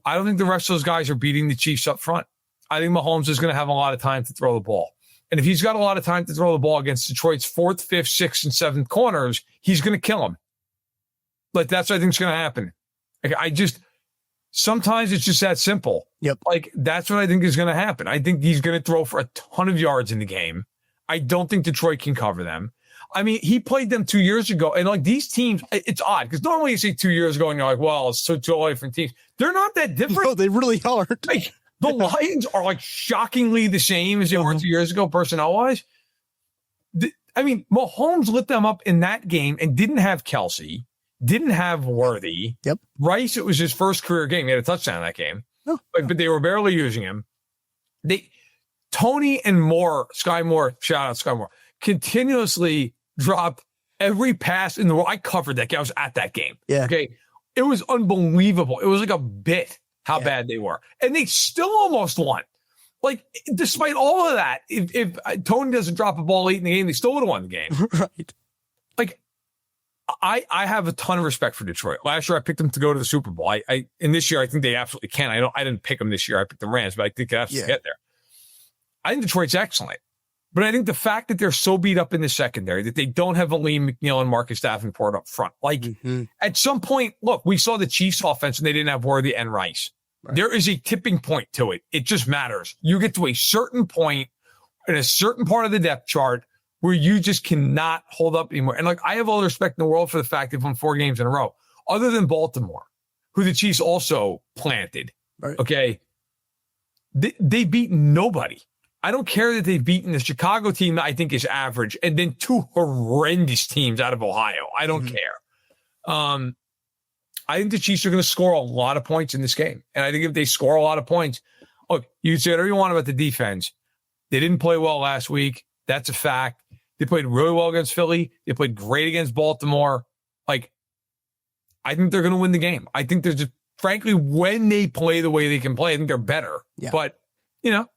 I don't think the rest of those guys are beating the Chiefs up front. I think Mahomes is going to have a lot of time to throw the ball. And if he's got a lot of time to throw the ball against Detroit's 4th, 5th, 6th, and 7th corners, he's going to kill them. Like, that's what I think is going to happen. Like, sometimes it's just that simple. Yep. Like, that's what I think is going to happen. I think he's going to throw for a ton of yards in the game. I don't think Detroit can cover them. I mean, he played them 2 years ago. And like these teams, it's odd because normally you say 2 years ago and you're like, well, it's two different teams. They're not that different. No, they really aren't. Like, the Lions are like shockingly the same as they were 2 years ago, personnel wise. I mean, Mahomes lit them up in that game and didn't have Kelsey, didn't have Worthy. Yep. Rice, it was his first career game. He had a touchdown in that game, but they were barely using him. Tony and Moore, Sky Moore, shout out Sky Moore, continuously drop Every pass in the world. I covered that game. I was at that game. Yeah. Okay. It was unbelievable. It was like a bit how bad they were. And they still almost won. Like, despite all of that, if Tony doesn't drop a ball late in the game, they still would have won the game. Right. Like, I have a ton of respect for Detroit. Last year, I picked them to go to the Super Bowl. And this year, I think they absolutely can. I didn't pick them this year. I picked the Rams, but I think they absolutely get there. I think Detroit's excellent. But I think the fact that they're so beat up in the secondary, that they don't have Aleem McNeil and Marcus Davenport up front. Like, at some point, look, we saw the Chiefs offense and they didn't have Worthy and Rice. Right. There is a tipping point to it. It just matters. You get to a certain point in a certain part of the depth chart where you just cannot hold up anymore. And like, I have all the respect in the world for the fact they've won 4 games in a row, other than Baltimore, who the Chiefs also planted. Right. Okay. They beat nobody. I don't care that they've beaten the Chicago team that I think is average, and then 2 horrendous teams out of Ohio. I don't care. I think the Chiefs are going to score a lot of points in this game. And I think if they score a lot of points, look, you can say whatever you want about the defense. They didn't play well last week. That's a fact. They played really well against Philly. They played great against Baltimore. Like, I think they're going to win the game. I think they're just, frankly, when they play the way they can play, I think they're better. Yeah. But, you know,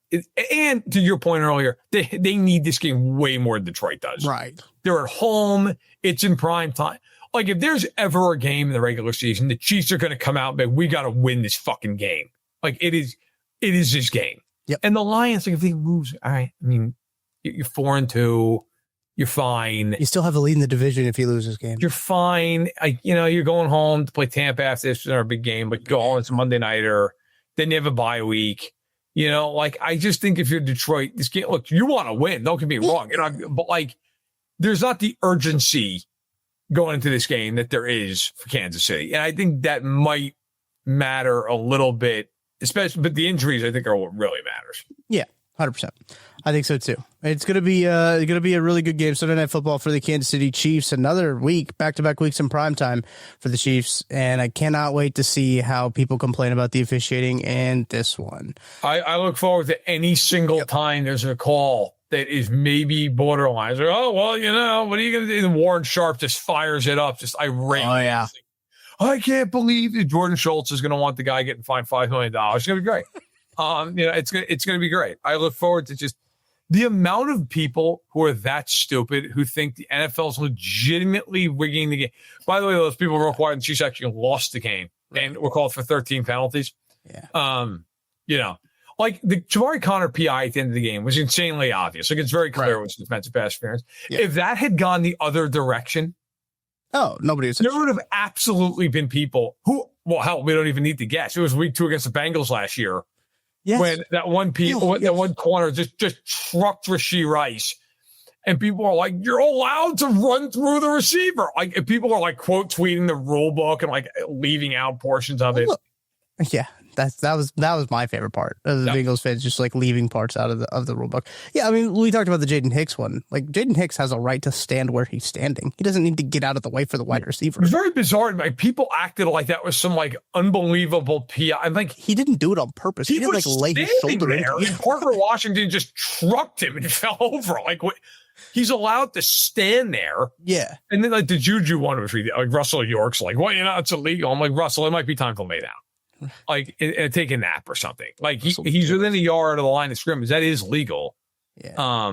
and to your point earlier, they need this game way more than Detroit does. Right. They're at home. It's in prime time. Like, if there's ever a game in the regular season, the Chiefs are going to come out and be, we got to win this fucking game. Like, it is this game. Yep. And the Lions, like, if they lose, all right, I mean, you're 4-2. You're fine. You still have a lead in the division if you lose this game. You're fine. You're going home to play Tampa after this is our big game, but go on, it's a Monday nighter. Then you have a bye week. Like, I just think if you're Detroit, this game, look, you want to win. Don't get me wrong. But like, there's not the urgency going into this game that there is for Kansas City. And I think that might matter a little bit, especially, but the injuries, I think, are what really matters. Yeah, 100%. I think so too. It's going to be a really good game. Sunday Night Football for the Kansas City Chiefs. Another week, back-to-back weeks in primetime for the Chiefs. And I cannot wait to see how people complain about the officiating in this one. I look forward to any single time there's a call that is maybe borderline. It's like, oh, well, what are you going to do? And Warren Sharp just fires it up, just irate. Oh, yeah. I can't believe that Jordan Schultz is going to want the guy getting fined $5 million. It's going to be great. It's going to be great. I look forward to just the amount of people who are that stupid who think the NFL is legitimately rigging the game. By the way, those people were required, and Chiefs actually lost the game and were called for 13 penalties. Yeah. Like the Jabari Connor PI at the end of the game was insanely obvious. Like, it's very clear it was defensive pass interference. Yeah. If that had gone the other direction, nobody was. There would have absolutely been people who, hell, we don't even need to guess. It was week 2 against the Bengals last year. Yes. When that one corner just trucked Rashee Rice, and people are like, "You're allowed to run through the receiver." Like, if people are like quote tweeting the rule book and like leaving out portions of it. Yeah, that was my favorite part of the Bengals fans, just like leaving parts out of the rule book. Yeah, I mean, we talked about the Jaden Hicks one. Like, Jaden Hicks has a right to stand where he's standing. He doesn't need to get out of the way for the wide receiver. It was very bizarre. Like, people acted like that was some like unbelievable PI. I'm like, he didn't do it on purpose. He didn't like lay his shoulder into it. Parker Washington just trucked him and he fell over. Like, what? He's allowed to stand there. Yeah. And then like the Juju one was like Russell York's like, well, it's illegal. I'm like, Russell, it might be time to lay down. Like, and take a nap or something. Like, he's within a yard of the line of scrimmage. That is legal. Yeah.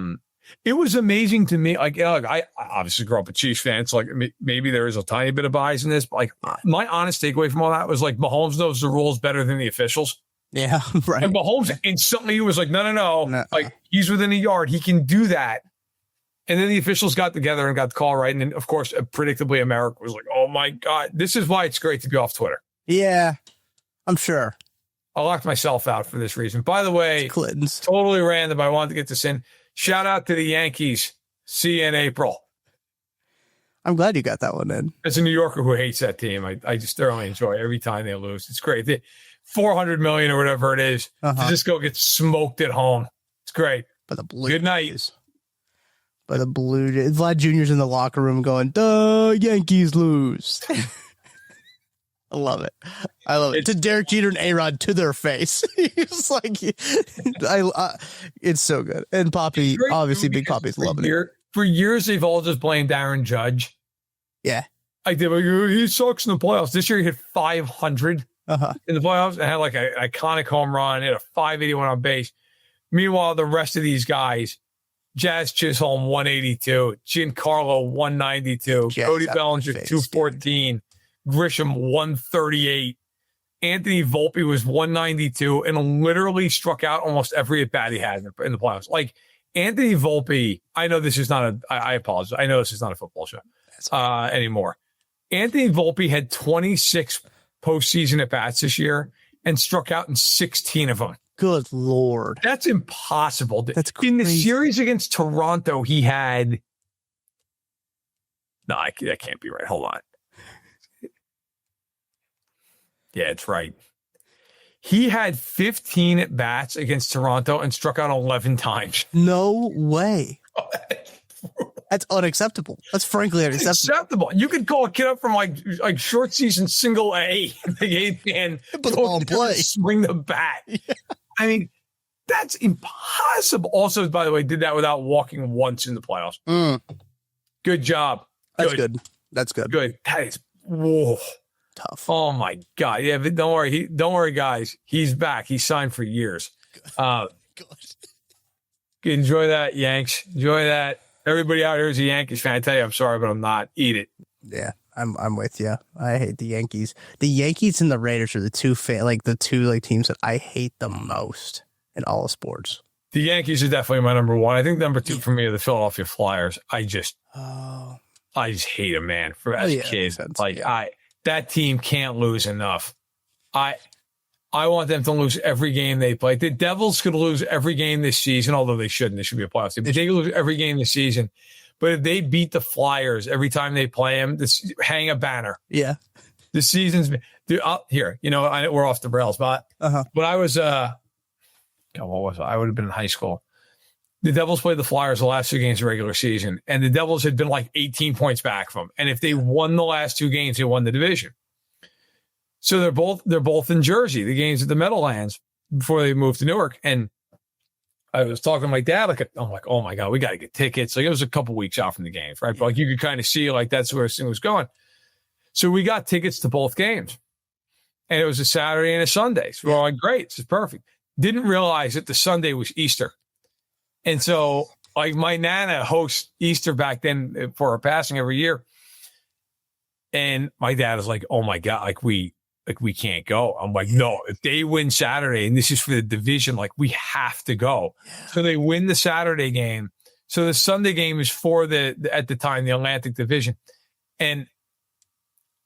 It was amazing to me. Like, I obviously grew up a Chiefs fan, so like maybe there is a tiny bit of bias in this. But like, my honest takeaway from all that was like, Mahomes knows the rules better than the officials. Yeah, right. And Mahomes instantly was like, no. Like, he's within a yard. He can do that. And then the officials got together and got the call right. And then, of course, predictably, America was like, oh my God, this is why it's great to be off Twitter. Yeah. I'm sure. I locked myself out for this reason. By the way, Clinton's totally random. I wanted to get this in. Shout out to the Yankees. See you in April. I'm glad you got that one in. As a New Yorker who hates that team, I just thoroughly enjoy every time they lose. It's great. $400 million or whatever it is to just go get smoked at home. It's great. But the Blue Good night. But the Blue Jays. Vlad Jr.'s in the locker room going, the Yankees lose. I love it. To Derek Jeter and A-Rod to their face. He's like, it's so good. And Poppy, obviously Big Poppy's loving it. For years, they've all just blamed Aaron Judge. Yeah. I did. He sucks in the playoffs. This year he hit 500 in the playoffs and had like an iconic home run. He had a 581 on base. Meanwhile, the rest of these guys, Jazz Chisholm 182, Giancarlo 192, Cody Bellinger 214, Grisham 138. Anthony Volpe was 192 and literally struck out almost every at bat he had in the playoffs. Like Anthony Volpe, I know this is not I apologize. I know this is not a football show anymore. Anthony Volpe had 26 postseason at bats this year and struck out in 16 of them. Good Lord. That's impossible. That's crazy. In the series against Toronto, he had... No, that can't be right. Hold on. Yeah, it's right. He had 15 at-bats against Toronto and struck out 11 times. No way. That's unacceptable. That's frankly unacceptable. You could call a kid up from like short season single A and put the ball in play. Swing the bat. Yeah. I mean, that's impossible. Also, by the way, did that without walking once in the playoffs. Good job. That's good. That's good. Good. That is tough. Oh my God. Yeah, but don't worry. Don't worry, guys. He's back. He signed for years. Good. Enjoy that, Yanks. Enjoy that. Everybody out here is a Yankees fan. I tell you, I'm sorry, but I'm not. Eat it. Yeah, I'm with you. I hate the Yankees. The Yankees and the Raiders are the two teams that I hate the most in all of sports. The Yankees are definitely my number one. I think number two for me are the Philadelphia Flyers. I just hate them, man. As a kid, that team can't lose enough. I want them to lose every game they play. The Devils could lose every game this season, although they shouldn't. They should be a playoff team. But they could lose every game this season. But if they beat the Flyers every time they play them, hang a banner. Yeah. The season's here. We're off the rails, but when I was what was I? I would have been in high school. The Devils played the Flyers the last two games of the regular season, and the Devils had been like 18 points back from them. And if they won the last two games, they won the division. So they're both in Jersey, the games at the Meadowlands before they moved to Newark. And I was talking to my dad, I'm like, oh my God, we got to get tickets. Like it was a couple weeks out from the games, right? But like you could kind of see like that's where this thing was going. So we got tickets to both games. And it was a Saturday and a Sunday. So we're like, great, this is perfect. Didn't realize that the Sunday was Easter. And so like my Nana hosts Easter back then for her passing every year. And my dad was like, oh my God, we can't go. I'm like, no, if they win Saturday and this is for the division, like we have to go. Yeah. So they win the Saturday game. So the Sunday game is for at the time, the Atlantic Division. And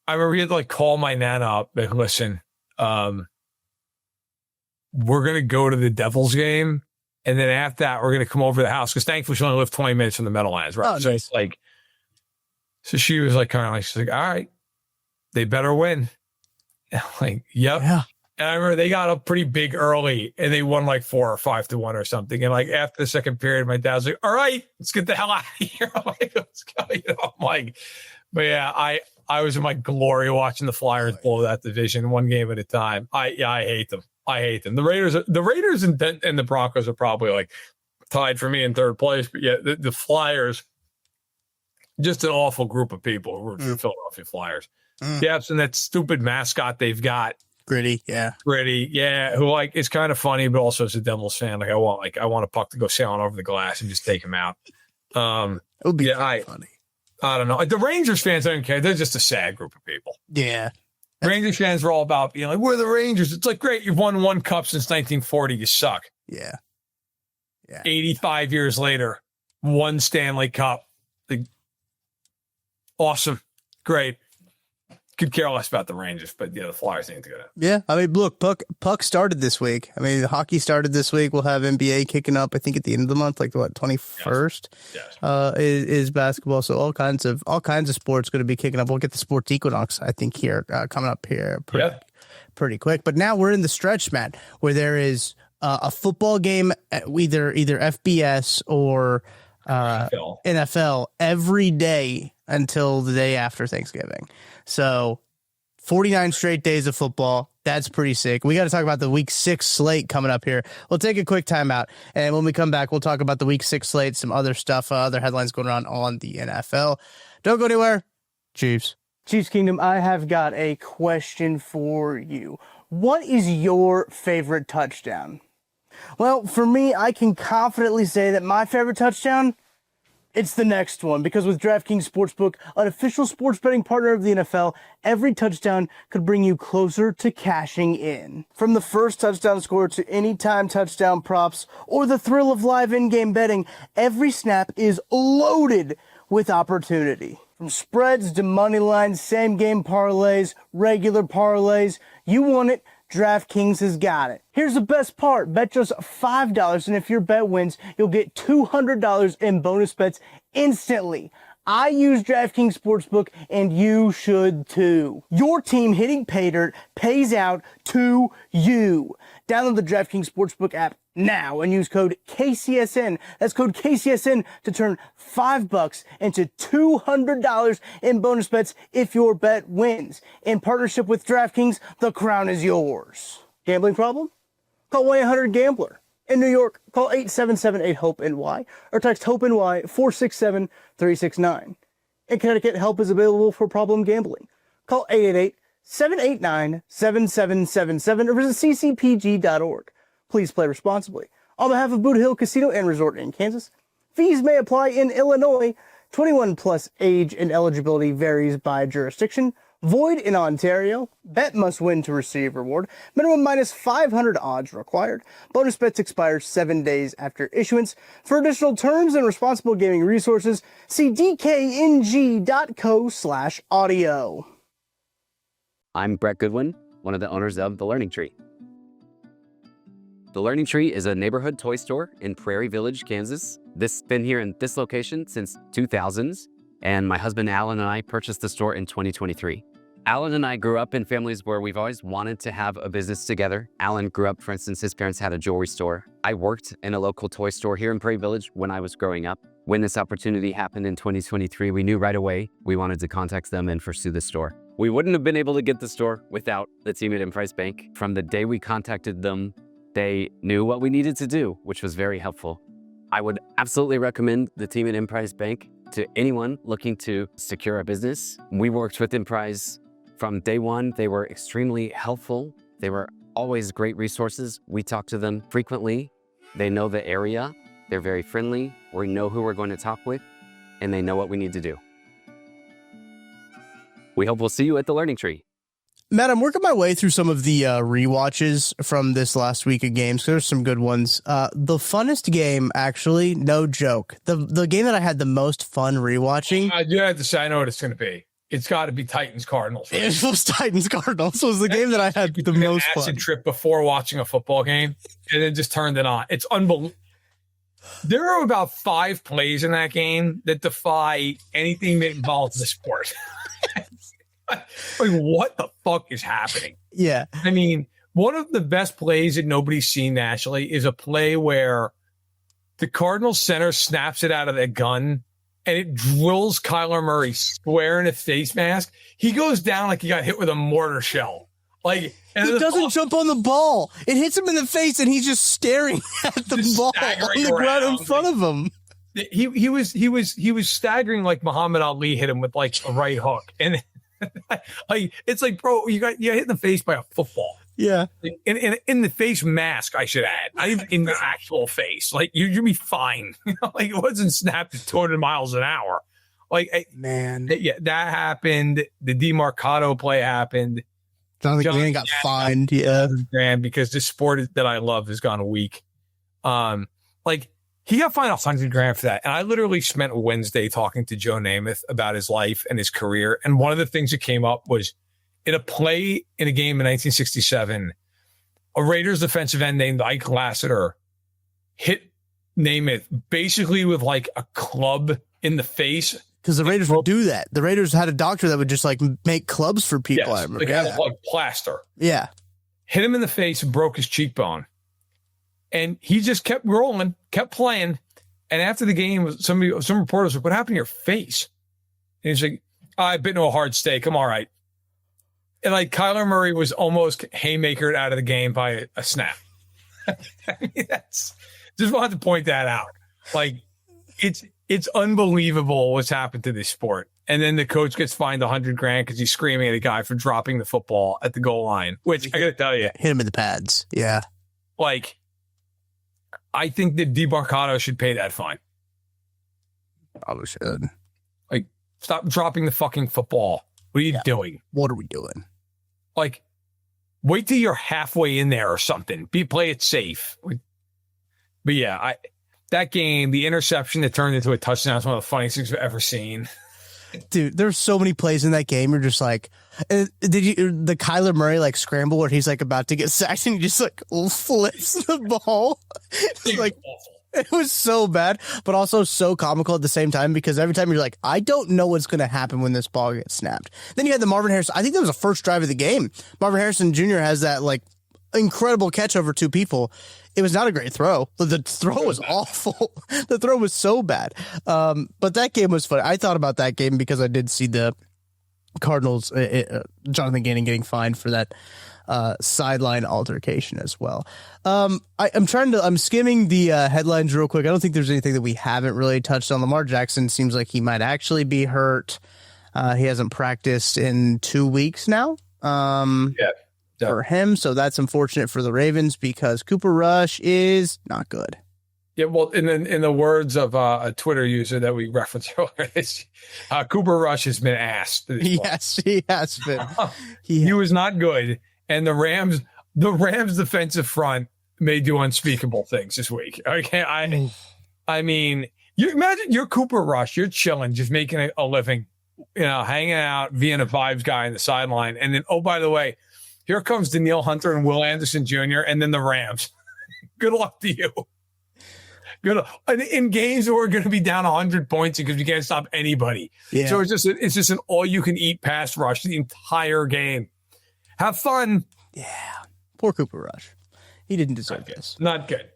I remember he had to call my Nana up and listen, we're going to go to the Devils game. And then after that, we're going to come over to the house. Cause thankfully she only lived 20 minutes from the Meadowlands. Right. Oh, so nice. it's like, so she was like, she's like, all right, they better win. Like, yep. Yeah. And I remember they got up pretty big early and they won like 4 or 5-1 or something. And like after the second period, my dad was like, all right, let's get the hell out of here. I'm like, let's go. I'm like, but yeah, I was in my glory watching the Flyers blow that division one game at a time. I hate them. I hate them. The Raiders and the Broncos are probably like tied for me in third place. But yeah, the Flyers, just an awful group of people who are the Philadelphia Flyers. Yes, and that stupid mascot they've got. Gritty, yeah. Who is kind of funny, but also as a Devils fan, I want a puck to go sailing over the glass and just take him out. It would be funny. I don't know. The Rangers fans don't care. They're just a sad group of people. Yeah. Rangers fans were all about being like, we're the Rangers. It's like, great, you've won one cup since 1940. You suck. Yeah. 85 years later, one Stanley Cup. Awesome. Great. Could care less about the Rangers, but yeah, the Flyers need to go down. Yeah, I mean, look, puck started this week. I mean, the hockey started this week. We'll have NBA kicking up, I think, at the end of the month, like what, 21st? Yes. Is basketball. So all kinds of sports going to be kicking up. We'll get the sports equinox, I think, here coming up here pretty quick. But now we're in the stretch, Matt, where there is a football game, either FBS or NFL every day until the day after Thanksgiving. So 49 straight days of football. That's pretty sick. We got to talk about the week 6 slate coming up here. We'll take a quick timeout. And when we come back, we'll talk about the week 6 slate, some other stuff, other headlines going on the NFL. Don't go anywhere. Chiefs. Chiefs Kingdom, I have got a question for you. What is your favorite touchdown? Well, for me, I can confidently say that my favorite touchdown, it's the next one, because with DraftKings Sportsbook, an official sports betting partner of the NFL, every touchdown could bring you closer to cashing in. From the first touchdown score to anytime touchdown props or the thrill of live in-game betting, every snap is loaded with opportunity. From spreads to money lines, same-game parlays, regular parlays, you want it, DraftKings has got it. Here's the best part. Bet just $5, and if your bet wins, you'll get $200 in bonus bets instantly. I use DraftKings Sportsbook, and you should too. Your team hitting pay dirt pays out to you. Download the DraftKings Sportsbook app now and use code KCSN. That's code KCSN to turn $5 into $200 in bonus bets if your bet wins. In partnership with DraftKings, the crown is yours. Gambling problem? Call 1-800-GAMBLER. In New York, call 877-8-HOPE-NY or text HOPE-NY 467-369. In Connecticut, help is available for problem gambling. Call 888-789-7777 or visit ccpg.org. Please play responsibly. On behalf of Boot Hill Casino and Resort in Kansas, fees may apply in Illinois. 21 plus age and eligibility varies by jurisdiction. Void in Ontario. Bet must win to receive reward. Minimum minus 500 odds required. Bonus bets expire 7 days after issuance. For additional terms and responsible gaming resources, see dkng.co/audio. I'm Brett Goodwin, one of the owners of The Learning Tree. The Learning Tree is a neighborhood toy store in Prairie Village, Kansas. This has been here in this location since 2000s, and my husband Alan and I purchased the store in 2023. Alan and I grew up in families where we've always wanted to have a business together. Alan grew up, for instance, his parents had a jewelry store. I worked in a local toy store here in Prairie Village when I was growing up. When this opportunity happened in 2023, we knew right away we wanted to contact them and pursue the store. We wouldn't have been able to get the store without the team at Emprise Bank. From the day we contacted them, they knew what we needed to do, which was very helpful. I would absolutely recommend the team at Emprise Bank to anyone looking to secure a business. We worked with Emprise from day one. They were extremely helpful. They were always great resources. We talk to them frequently. They know the area. They're very friendly. We know who we're going to talk with, and they know what we need to do. We hope we'll see you at the Learning Tree. Matt, I'm working my way through some of the rewatches from this last week of games. There's some good ones. The funnest game, actually, no joke. The game that I had the most fun rewatching. I do have to say, I know what it's going to be. It's got to be Titans Cardinals. Right? It was Titans Cardinals. Was the game that I had the most fun. Acid trip before watching a football game, and then just turned it on. It's unbelievable. There are about 5 plays in that game that defy anything that involves the sport. Like, what the fuck is happening? Yeah. I mean, one of the best plays that nobody's seen nationally is a play where the Cardinals center snaps it out of the gun and it drills Kyler Murray square in a face mask. He goes down like he got hit with a mortar shell. Like, and he doesn't jump on the ball. It hits him in the face and he's just staring at the ball on the ground in front of him. He was staggering like Muhammad Ali hit him with like a right hook. And like, it's like, bro, you got hit in the face by a football. Yeah. In the face mask, I should add. Not even in the actual face. Like, you'd be fine. Like, it wasn't snapped at 200 miles an hour. Like, man. Yeah, that happened. The DeMarcado play happened. Jonathan Gann got fined. Yeah. Because this sport that I love has gone weak. Like, he got fined $100,000 for that. And I literally spent Wednesday talking to Joe Namath about his life and his career. And one of the things that came up was in a play in a game in 1967, a Raiders defensive end named Ike Lassiter hit Namath basically with like a club in the face. Because the Raiders would do that. The Raiders had a doctor that would just like make clubs for people. Yes, I remember. Like plaster. Yeah. Hit him in the face and broke his cheekbone. And he just kept rolling, kept playing. And after the game, some reporters were like, "What happened to your face?" And he's like, "I bit into a hard steak. I'm all right." And like Kyler Murray was almost haymakered out of the game by a snap. I mean, just wanted to point that out. Like, it's unbelievable what's happened to this sport. and then the coach gets fined $100,000 because he's screaming at a guy for dropping the football at the goal line. Which I got to tell you, hit him in the pads. Yeah, like I think that DeBarcato should pay that fine. Probably should. Like, stop dropping the fucking football. What are you doing? What are we doing? Like, wait till you're halfway in there or something. Play it safe. But yeah, that game, the interception that turned into a touchdown is one of the funniest things I've ever seen. Dude, there's so many plays in that game. You're just like, the Kyler Murray like scramble where he's like about to get sacked and he just like flips the ball. It's like, it was so bad, but also so comical at the same time because every time you're like, I don't know what's going to happen when this ball gets snapped. Then you had the Marvin Harrison. I think that was the first drive of the game. Marvin Harrison Jr. has that like incredible catch over two people. It was not a great throw. The throw was awful. The throw was so bad. But that game was fun. I thought about that game because I did see the Cardinals, Jonathan Gannon getting fined for that sideline altercation as well. I'm skimming the headlines real quick. I don't think there's anything that we haven't really touched on. Lamar Jackson seems like he might actually be hurt. He hasn't practiced in 2 weeks now. For him, so that's unfortunate for the Ravens because Cooper Rush is not good. Yeah, well, in the words of a Twitter user that we referenced earlier, Cooper Rush has been asked. Yes, he has been. He was not good, and the Rams defensive front may do unspeakable things this week. Okay, I mean, you imagine you're Cooper Rush, you're chilling, just making a living, hanging out, being a vibes guy on the sideline, and then by the way. Here comes Danielle Hunter and Will Anderson Jr. and then the Rams. Good luck to you. Good luck. In games where we're going to be down 100 points because we can't stop anybody. Yeah. So it's just an all-you-can-eat pass rush the entire game. Have fun. Yeah. Poor Cooper Rush. He didn't deserve this. Not good.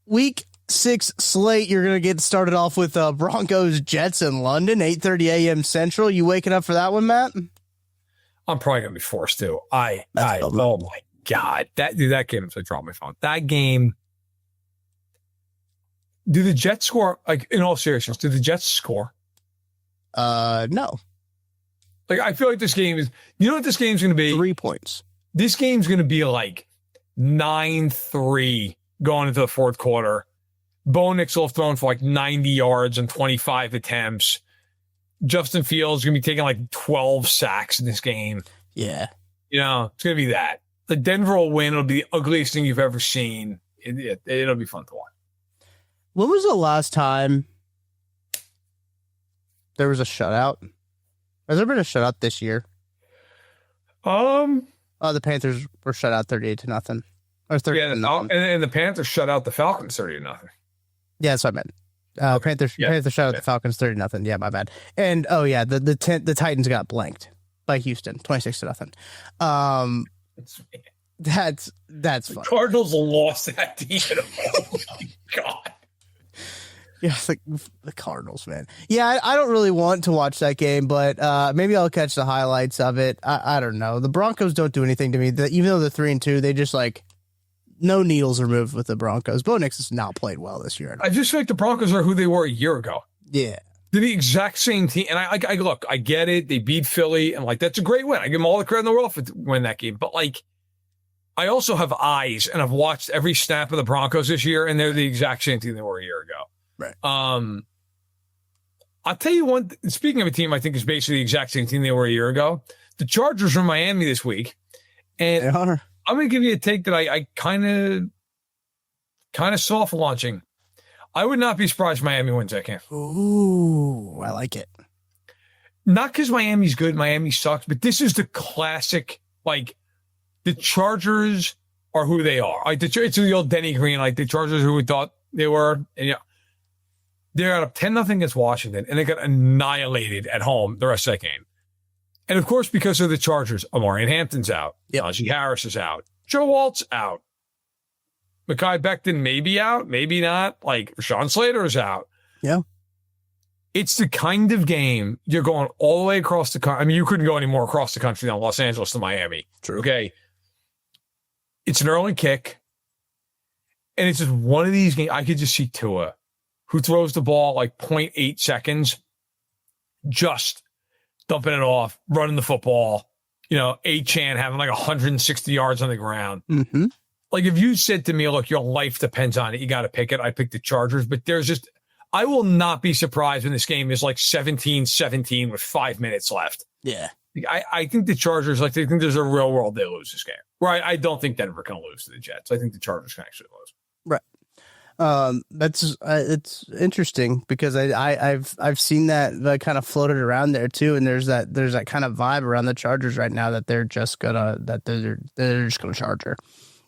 Week 6 slate, you're going to get started off with Broncos Jets in London, 8:30 a.m. Central. You waking up for that one, Matt? I'm probably gonna be forced to. Oh my God. That game, so I dropped my phone. That game. Do the Jets score? Like, in all seriousness, do the Jets score? No. Like, I feel like this game is, you know what this game's gonna be? 3 points. This game's gonna be like 9-3 going into the fourth quarter. Bo Nix will have thrown for like 90 yards and 25 attempts. Justin Fields is going to be taking like 12 sacks in this game. Yeah. It's going to be that. The Denver will win. It'll be the ugliest thing you've ever seen. It'll be fun to watch. When was the last time there was a shutout? Has there been a shutout this year? The Panthers were shut out 38-0. Or 30-0. And the Panthers shut out the Falcons 30-0. Yeah, that's what I meant. Panthers shut out the Falcons 30-0. Yeah, my bad. And the Titans got blanked by Houston 26-0. That's fun. Cardinals lost that team. Oh my God. Yeah, it's like the Cardinals, man. Yeah, I don't really want to watch that game, but maybe I'll catch the highlights of it. I don't know. The Broncos don't do anything to me. Even though they're 3-2, they just like. No needles are moved with the Broncos. Bo Nix has not played well this year. I just feel like the Broncos are who they were a year ago. Yeah. They're the exact same team. And I look, I get it. They beat Philly. And like, that's a great win. I give them all the credit in the world for winning that game. But like, I also have eyes and I've watched every snap of the Broncos this year. And they're the exact same team they were a year ago. Right. I'll tell you one, speaking of a team I think is basically the exact same team they were a year ago. The Chargers are in Miami this week. And they are. I'm going to give you a take that I kind of soft launching. I would not be surprised if Miami wins that game. Ooh, I like it. Not because Miami's good, Miami sucks, but this is the classic, like, the Chargers are who they are. Like, it's the old Denny Green, like the Chargers who we thought they were. And they're up 10-0 against Washington, and they got annihilated at home the rest of that game. And of course, because of the Chargers, Amarian Hampton's out. Yep. Najee Harris is out. Joe Walt's out. Mekhi Becton may be out, maybe not. Like, Rashawn Slater is out. Yeah. It's the kind of game you're going all the way across the country. I mean, you couldn't go any more across the country than Los Angeles to Miami. True. Okay. It's an early kick. And it's just one of these games. I could just see Tua, who throws the ball like 0.8 seconds. just dumping it off, running the football. A-Chan having like 160 yards on the ground. Mm-hmm. Like if you said to me, look, your life depends on it, you got to pick it. I picked the Chargers, but I will not be surprised when this game is like 17-17 with 5 minutes left. Yeah. I think the Chargers, they think there's a real world they lose this game. Right. I don't think Denver can lose to the Jets. I think the Chargers can actually lose. Right. That's it's interesting because I've seen that kind of floated around there too, and there's that kind of vibe around the Chargers right now that they're just gonna charge her,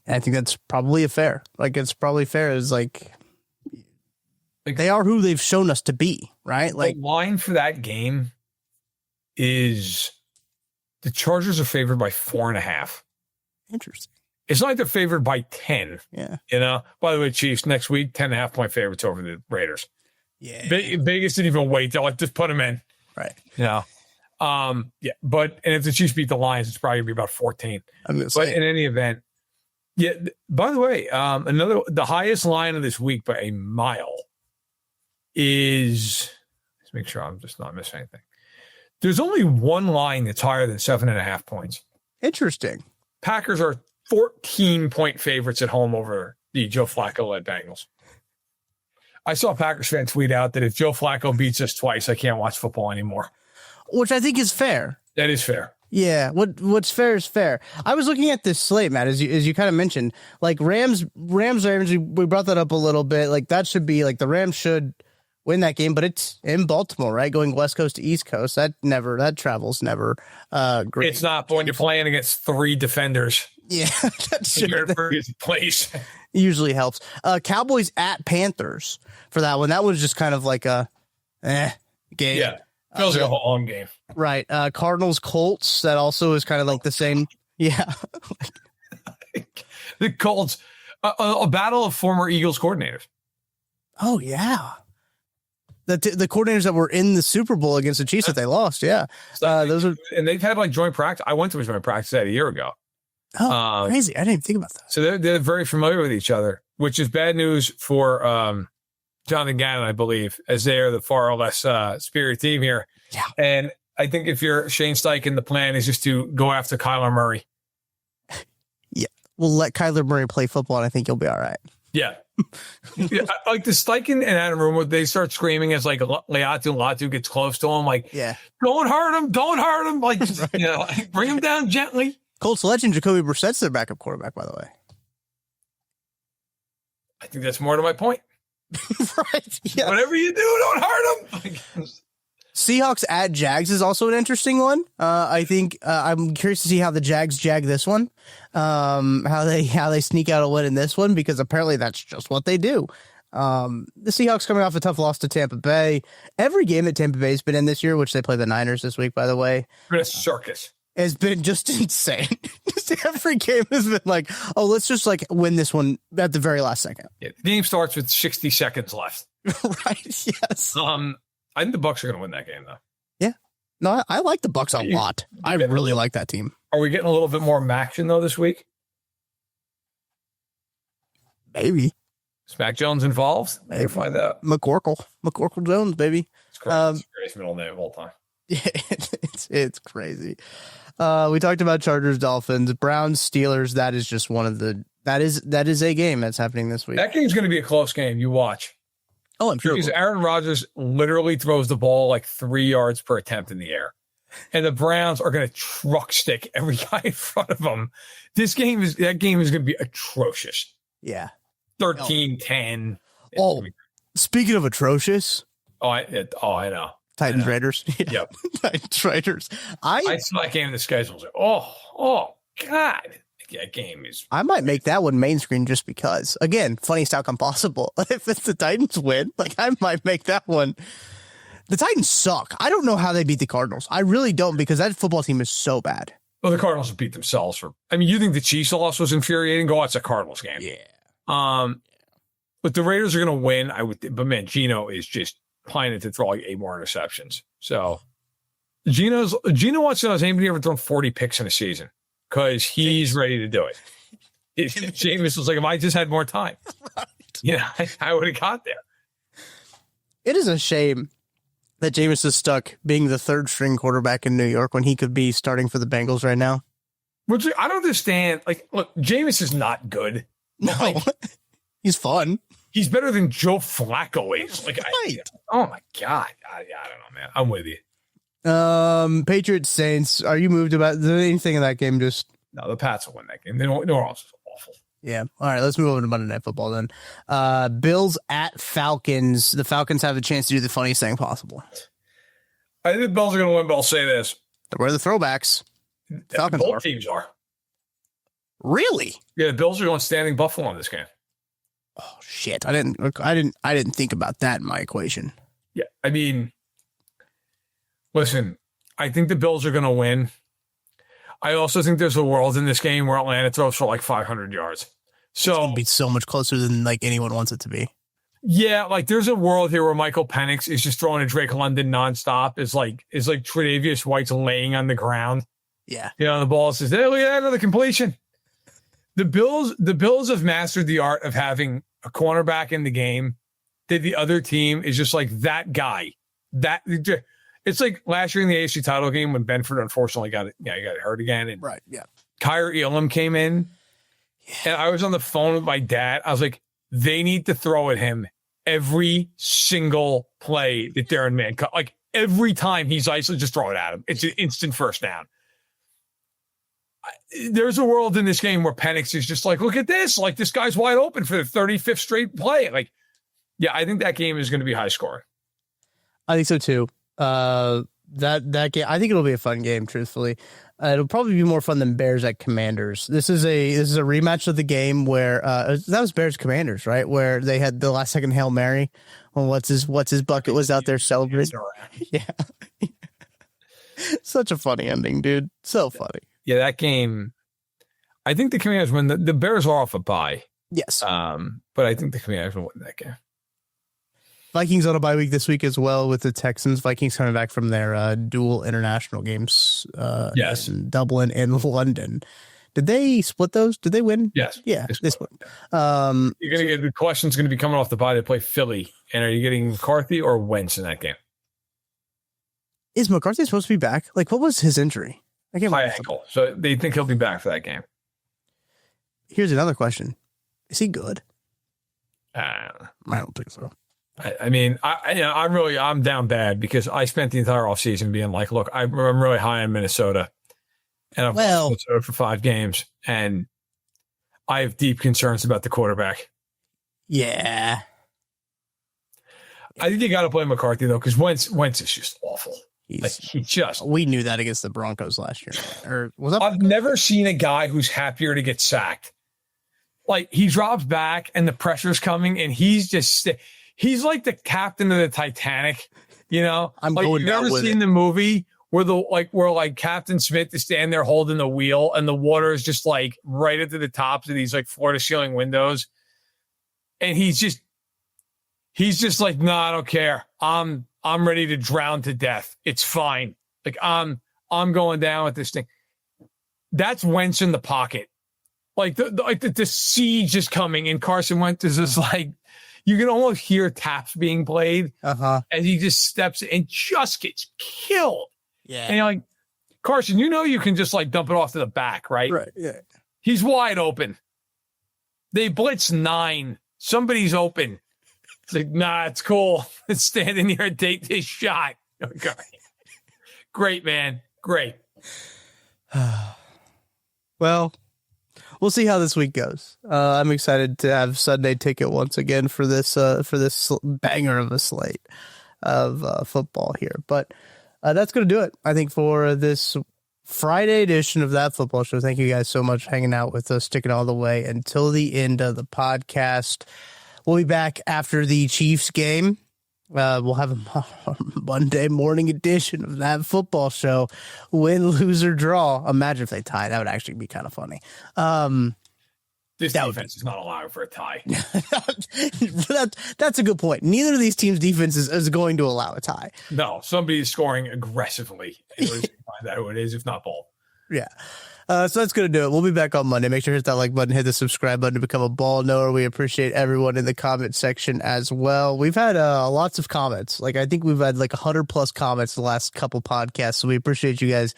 and I think that's probably fair. It's probably fair. Is like they are who they've shown us to be, right? Like the line for that game is the Chargers are favored by 4.5. Interesting. It's not like they're favored by 10. Yeah. By the way, Chiefs, next week, 10.5-point favorites over the Raiders. Yeah. Vegas didn't even wait. They're like, just put them in. Right. Yeah. But if the Chiefs beat the Lions, it's probably going to be about 14. But in any event, yeah, by the way, the highest line of this week by a mile is, let's make sure I'm just not missing anything. There's only one line that's higher than 7.5 points. Interesting. Packers are 14-point favorites at home over the Joe Flacco-led Bengals. I saw a Packers fan tweet out that if Joe Flacco beats us twice, I can't watch football anymore. Which I think is fair. That is fair. Yeah, what's fair is fair. I was looking at this slate, Matt, as you kind of mentioned, like Rams, we brought that up a little bit. Like that should be like the Rams should win that game, but it's in Baltimore, right? Going West Coast to East Coast. That travel's never great. It's not when you're playing against 3 defenders. Yeah, that place usually helps. Cowboys at Panthers for that one. That was just kind of like a game. Yeah, feels like a home game. Right. Cardinals Colts. That also is kind of like the same. Yeah. The Colts, a battle of former Eagles coordinators. Oh yeah. The coordinators that were in the Super Bowl against the Chiefs that they lost. Yeah. Those are, and they've had joint practice. I went to a joint practice that a year ago. Oh, crazy. I didn't even think about that. So they're very familiar with each other, which is bad news for Jonathan Gannon, I believe, as they are the far less superior team here. Yeah. And I think if you're Shane Steichen, the plan is just to go after Kyler Murray. Yeah. We'll let Kyler Murray play football, and I think you'll be all right. Yeah. Yeah, like the Steichen and Adam Rumor, they start screaming as Latu gets close to him, yeah, don't hurt him, right. Bring him down gently. Colts legend Jacoby Brissett's their backup quarterback, by the way. I think that's more to my point. Right. Yeah. Whatever you do, don't hurt him. Seahawks at Jags is also an interesting one. I think I'm curious to see how the Jags jag this one, how they sneak out a win in this one, because apparently that's just what they do. The Seahawks coming off a tough loss to Tampa Bay. Every game that Tampa Bay's been in this year, which they play the Niners this week, by the way, a circus. Has been just insane. Every game has been like, oh, let's just win this one at the very last second. Yeah, the game starts with 60 seconds left. Right. Yes. I think the Bucs are going to win that game, though. Yeah. No, I like the Bucs a lot. I really like that team. Are we getting a little bit more action, though, this week? Maybe. Is Mac Jones involved? Maybe find out. McCorkle Jones, baby. It's crazy. It's the greatest middle name of all time. Yeah, it's crazy. We talked about Chargers, Dolphins, Browns, Steelers. That is just one of the that is a game that's happening this week. That game's going to be a close game. You watch. Oh, I'm sure. Because Aaron Rodgers literally throws the ball 3 yards per attempt in the air. And the Browns are going to truck stick every guy in front of them. That game is going to be atrocious. Yeah. 13-10. Oh, speaking of atrocious. I know. Titans Raiders. Yep. Titans Raiders. I saw that game in the schedule. I was like, oh, God. That game is. I might make that one main screen just because. Again, funniest outcome possible. If it's the Titans win, I might make that one. The Titans suck. I don't know how they beat the Cardinals. I really don't, because that football team is so bad. Well, the Cardinals have beat themselves for. I mean, you think the Chiefs loss was infuriating? Go watch the Cardinals game. Yeah. But the Raiders are going to win. But man, Geno is just planning to throw 8 more interceptions. So Geno wants to know has anybody ever thrown 40 picks in a season? Because he's ready to do it. Jameis was like, if I just had more time, right. I would have got there. It is a shame that Jameis is stuck being the third string quarterback in New York when he could be starting for the Bengals right now. Which I don't understand. Like, look, Jameis is not good. No, like, he's fun. He's better than Joe Flacco is. Like, right. Oh my God. I don't know, man. I'm with you. Patriots Saints. Are you moved about anything in that game? Just no. The Pats will win that game. New Orleans is awful. Yeah. All right. Let's move over to Monday Night Football then. Bills at Falcons. The Falcons have a chance to do the funniest thing possible. I think the Bills are going to win, but I'll say this: where the throwbacks. Falcons both teams are. Really? Yeah, the Bills are going standing Buffalo in this game. Oh shit! I didn't think about that in my equation. Yeah, I mean, listen, I think the Bills are going to win. I also think there's a world in this game where Atlanta throws for like 500 yards. So it's going to be so much closer than like anyone wants it to be. Yeah, like there's a world here where Michael Penix is just throwing a Drake London nonstop. Is like Tre'Davious White's laying on the ground. Yeah, the ball says, "Hey, look at that, another completion." The Bills have mastered the art of having a cornerback in the game that the other team is just like that guy. It's like last year in the AFC title game when Benford unfortunately got hurt again. And right, yeah. Kyrie Elam came in, and I was on the phone with my dad. I was like, they need to throw at him every single play that they're in man. Like every time he's isolated, just throw it at him. It's an instant first down. There's a world in this game where Penix is just like, look at this. Like this guy's wide open for the 35th straight play. Like, yeah, I think that game is going to be high scoring. I think so too. That game, I think it'll be a fun game, truthfully. It'll probably be more fun than Bears at Commanders. This is a rematch of the game where that was Bears Commanders, right? Where they had the last second Hail Mary. Well, what's his bucket was out there celebrating. Yeah. Such a funny ending, dude. So funny. Yeah, that game. I think the Commanders win. The Bears are off a bye. Yes. But I think the Commanders will win that game. Vikings on a bye week this week as well with the Texans. Vikings coming back from their dual international games. Yes. In Dublin and London. Did they split those? Did they win? Yes. Yeah. They split. You're going to get the question's going to be coming off the bye. They play Philly. And are you getting McCarthy or Wentz in that game? Is McCarthy supposed to be back? Like, what was his injury? I can't remember. High ankle. So they think he'll be back for that game. Here's another question. Is he good? I don't think so. I mean, I'm down bad because I spent the entire offseason being like, look, I'm really high on Minnesota. And I've watched Minnesota for 5 games. And I have deep concerns about the quarterback. Yeah. I think you got to play McCarthy, though, because Wentz is just awful. We knew that against the Broncos last year. Or was that? I've never seen a guy who's happier to get sacked. Like he drops back and the pressure's coming, and he's like the captain of the Titanic. I'm like, going. You've never seen the movie where Captain Smith is standing there holding the wheel, and the water is just like right up to the tops of these like floor to ceiling windows, and he's just like, no, I don't care. I'm ready to drown to death. It's fine. Like I'm going down with this thing. That's Wentz in the pocket. Like the siege is coming, and Carson Wentz is just like, you can almost hear taps being played as he just steps in and just gets killed. Yeah. And you're like, Carson, you can just like dump it off to the back, right? Right. Yeah. He's wide open. They blitz 9. Somebody's open. It's like, nah, it's cool. Let's stand in here and take this shot. Okay. Great, man. Great. Well, we'll see how this week goes. I'm excited to have Sunday ticket once again for this banger of a slate of football here. But that's going to do it, I think, for this Friday edition of That Football Show. Thank you guys so much for hanging out with us, sticking all the way until the end of the podcast. We'll be back after the Chiefs game. We'll have a Monday morning edition of That Football Show. Win, lose, or draw. Imagine if they tie. That would actually be kind of funny. This defense is not allowing for a tie. That's a good point. Neither of these teams' defense is going to allow a tie. No, somebody is scoring aggressively. Find out who it is, if not both. Yeah. So that's going to do it. We'll be back on Monday. Make sure to hit that like button, hit the subscribe button to become a ball knower. We appreciate everyone in the comment section as well. We've had lots of comments. Like, I think we've had like 100+ comments the last couple podcasts. So we appreciate you guys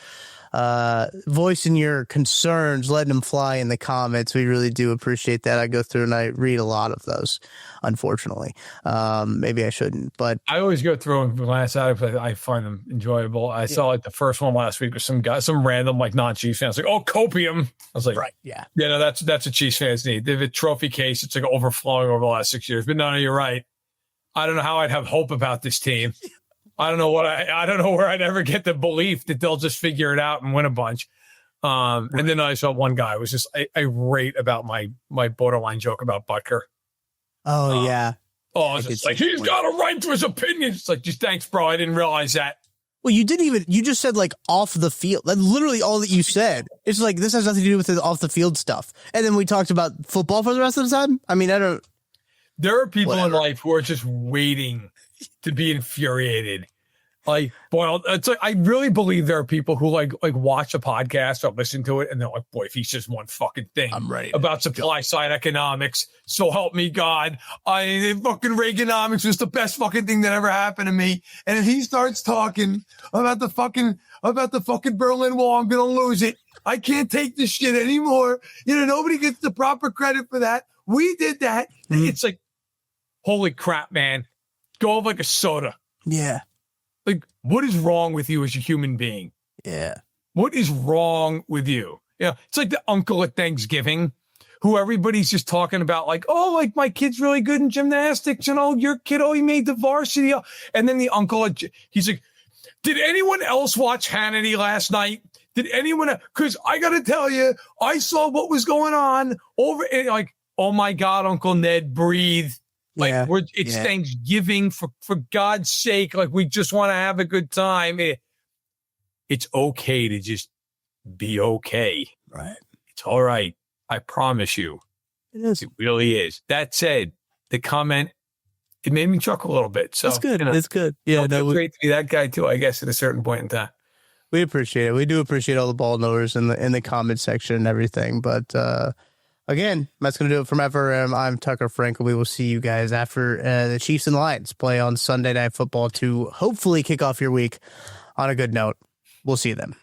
voicing your concerns, letting them fly in the comments. We really do appreciate that. I go through and I read a lot of those, unfortunately. Maybe I shouldn't, but I always go through and glance at it because I find them enjoyable. I saw like the first one last week with some guy, some random like non-Chiefs fans, like, oh, copium. I was like, right, yeah. Yeah, no, that's what Chiefs fans need. They have a trophy case. It's like overflowing over the last 6 years. But no, you're right. I don't know how I'd have hope about this team. I don't know where I'd ever get the belief that they'll just figure it out and win a bunch. And then I saw one guy was just irate about my borderline joke about Butker. Oh, yeah. Oh, it's just like, he's got a right to his opinion. It's like, just thanks, bro. I didn't realize that. Well, you just said like off the field. That's literally all that you said. It's like, this has nothing to do with the off the field stuff. And then we talked about football for the rest of the time. I mean, there are people in life who are just waiting to be infuriated. Like, boy, it's like, I really believe there are people who like watch a podcast or listen to it and they're like, boy, if he's just one fucking thing I'm ready about supply side economics, so help me God. Fucking Reaganomics was the best fucking thing that ever happened to me. And if he starts talking about the fucking Berlin Wall, I'm going to lose it. I can't take this shit anymore. Nobody gets the proper credit for that. We did that. Mm-hmm. It's like, holy crap, man. Go have like a soda. Yeah. Like, what is wrong with you as a human being? Yeah. What is wrong with you? It's like the uncle at Thanksgiving who everybody's just talking about like, oh, like my kid's really good in gymnastics and oh, your kid, oh, he made the varsity. And then the uncle, he's like, did anyone else watch Hannity last night? Did anyone? Because I got to tell you, I saw what was going on over and like, oh my God, Uncle Ned, breathe. Like it's Thanksgiving for God's sake. Like we just want to have a good time. It's okay to just be okay. Right. It's all right. I promise you. It is. It really is. That said, the comment, it made me chuckle a little bit. So that's good. It's good. Yeah. No, great to be that guy too, I guess, at a certain point in time. We appreciate it. We do appreciate all the ball knowers in the comment section and everything. But again, that's going to do it from Verderame. I'm Tucker Franklin. We will see you guys after the Chiefs and Lions play on Sunday Night Football to hopefully kick off your week on a good note. We'll see you then.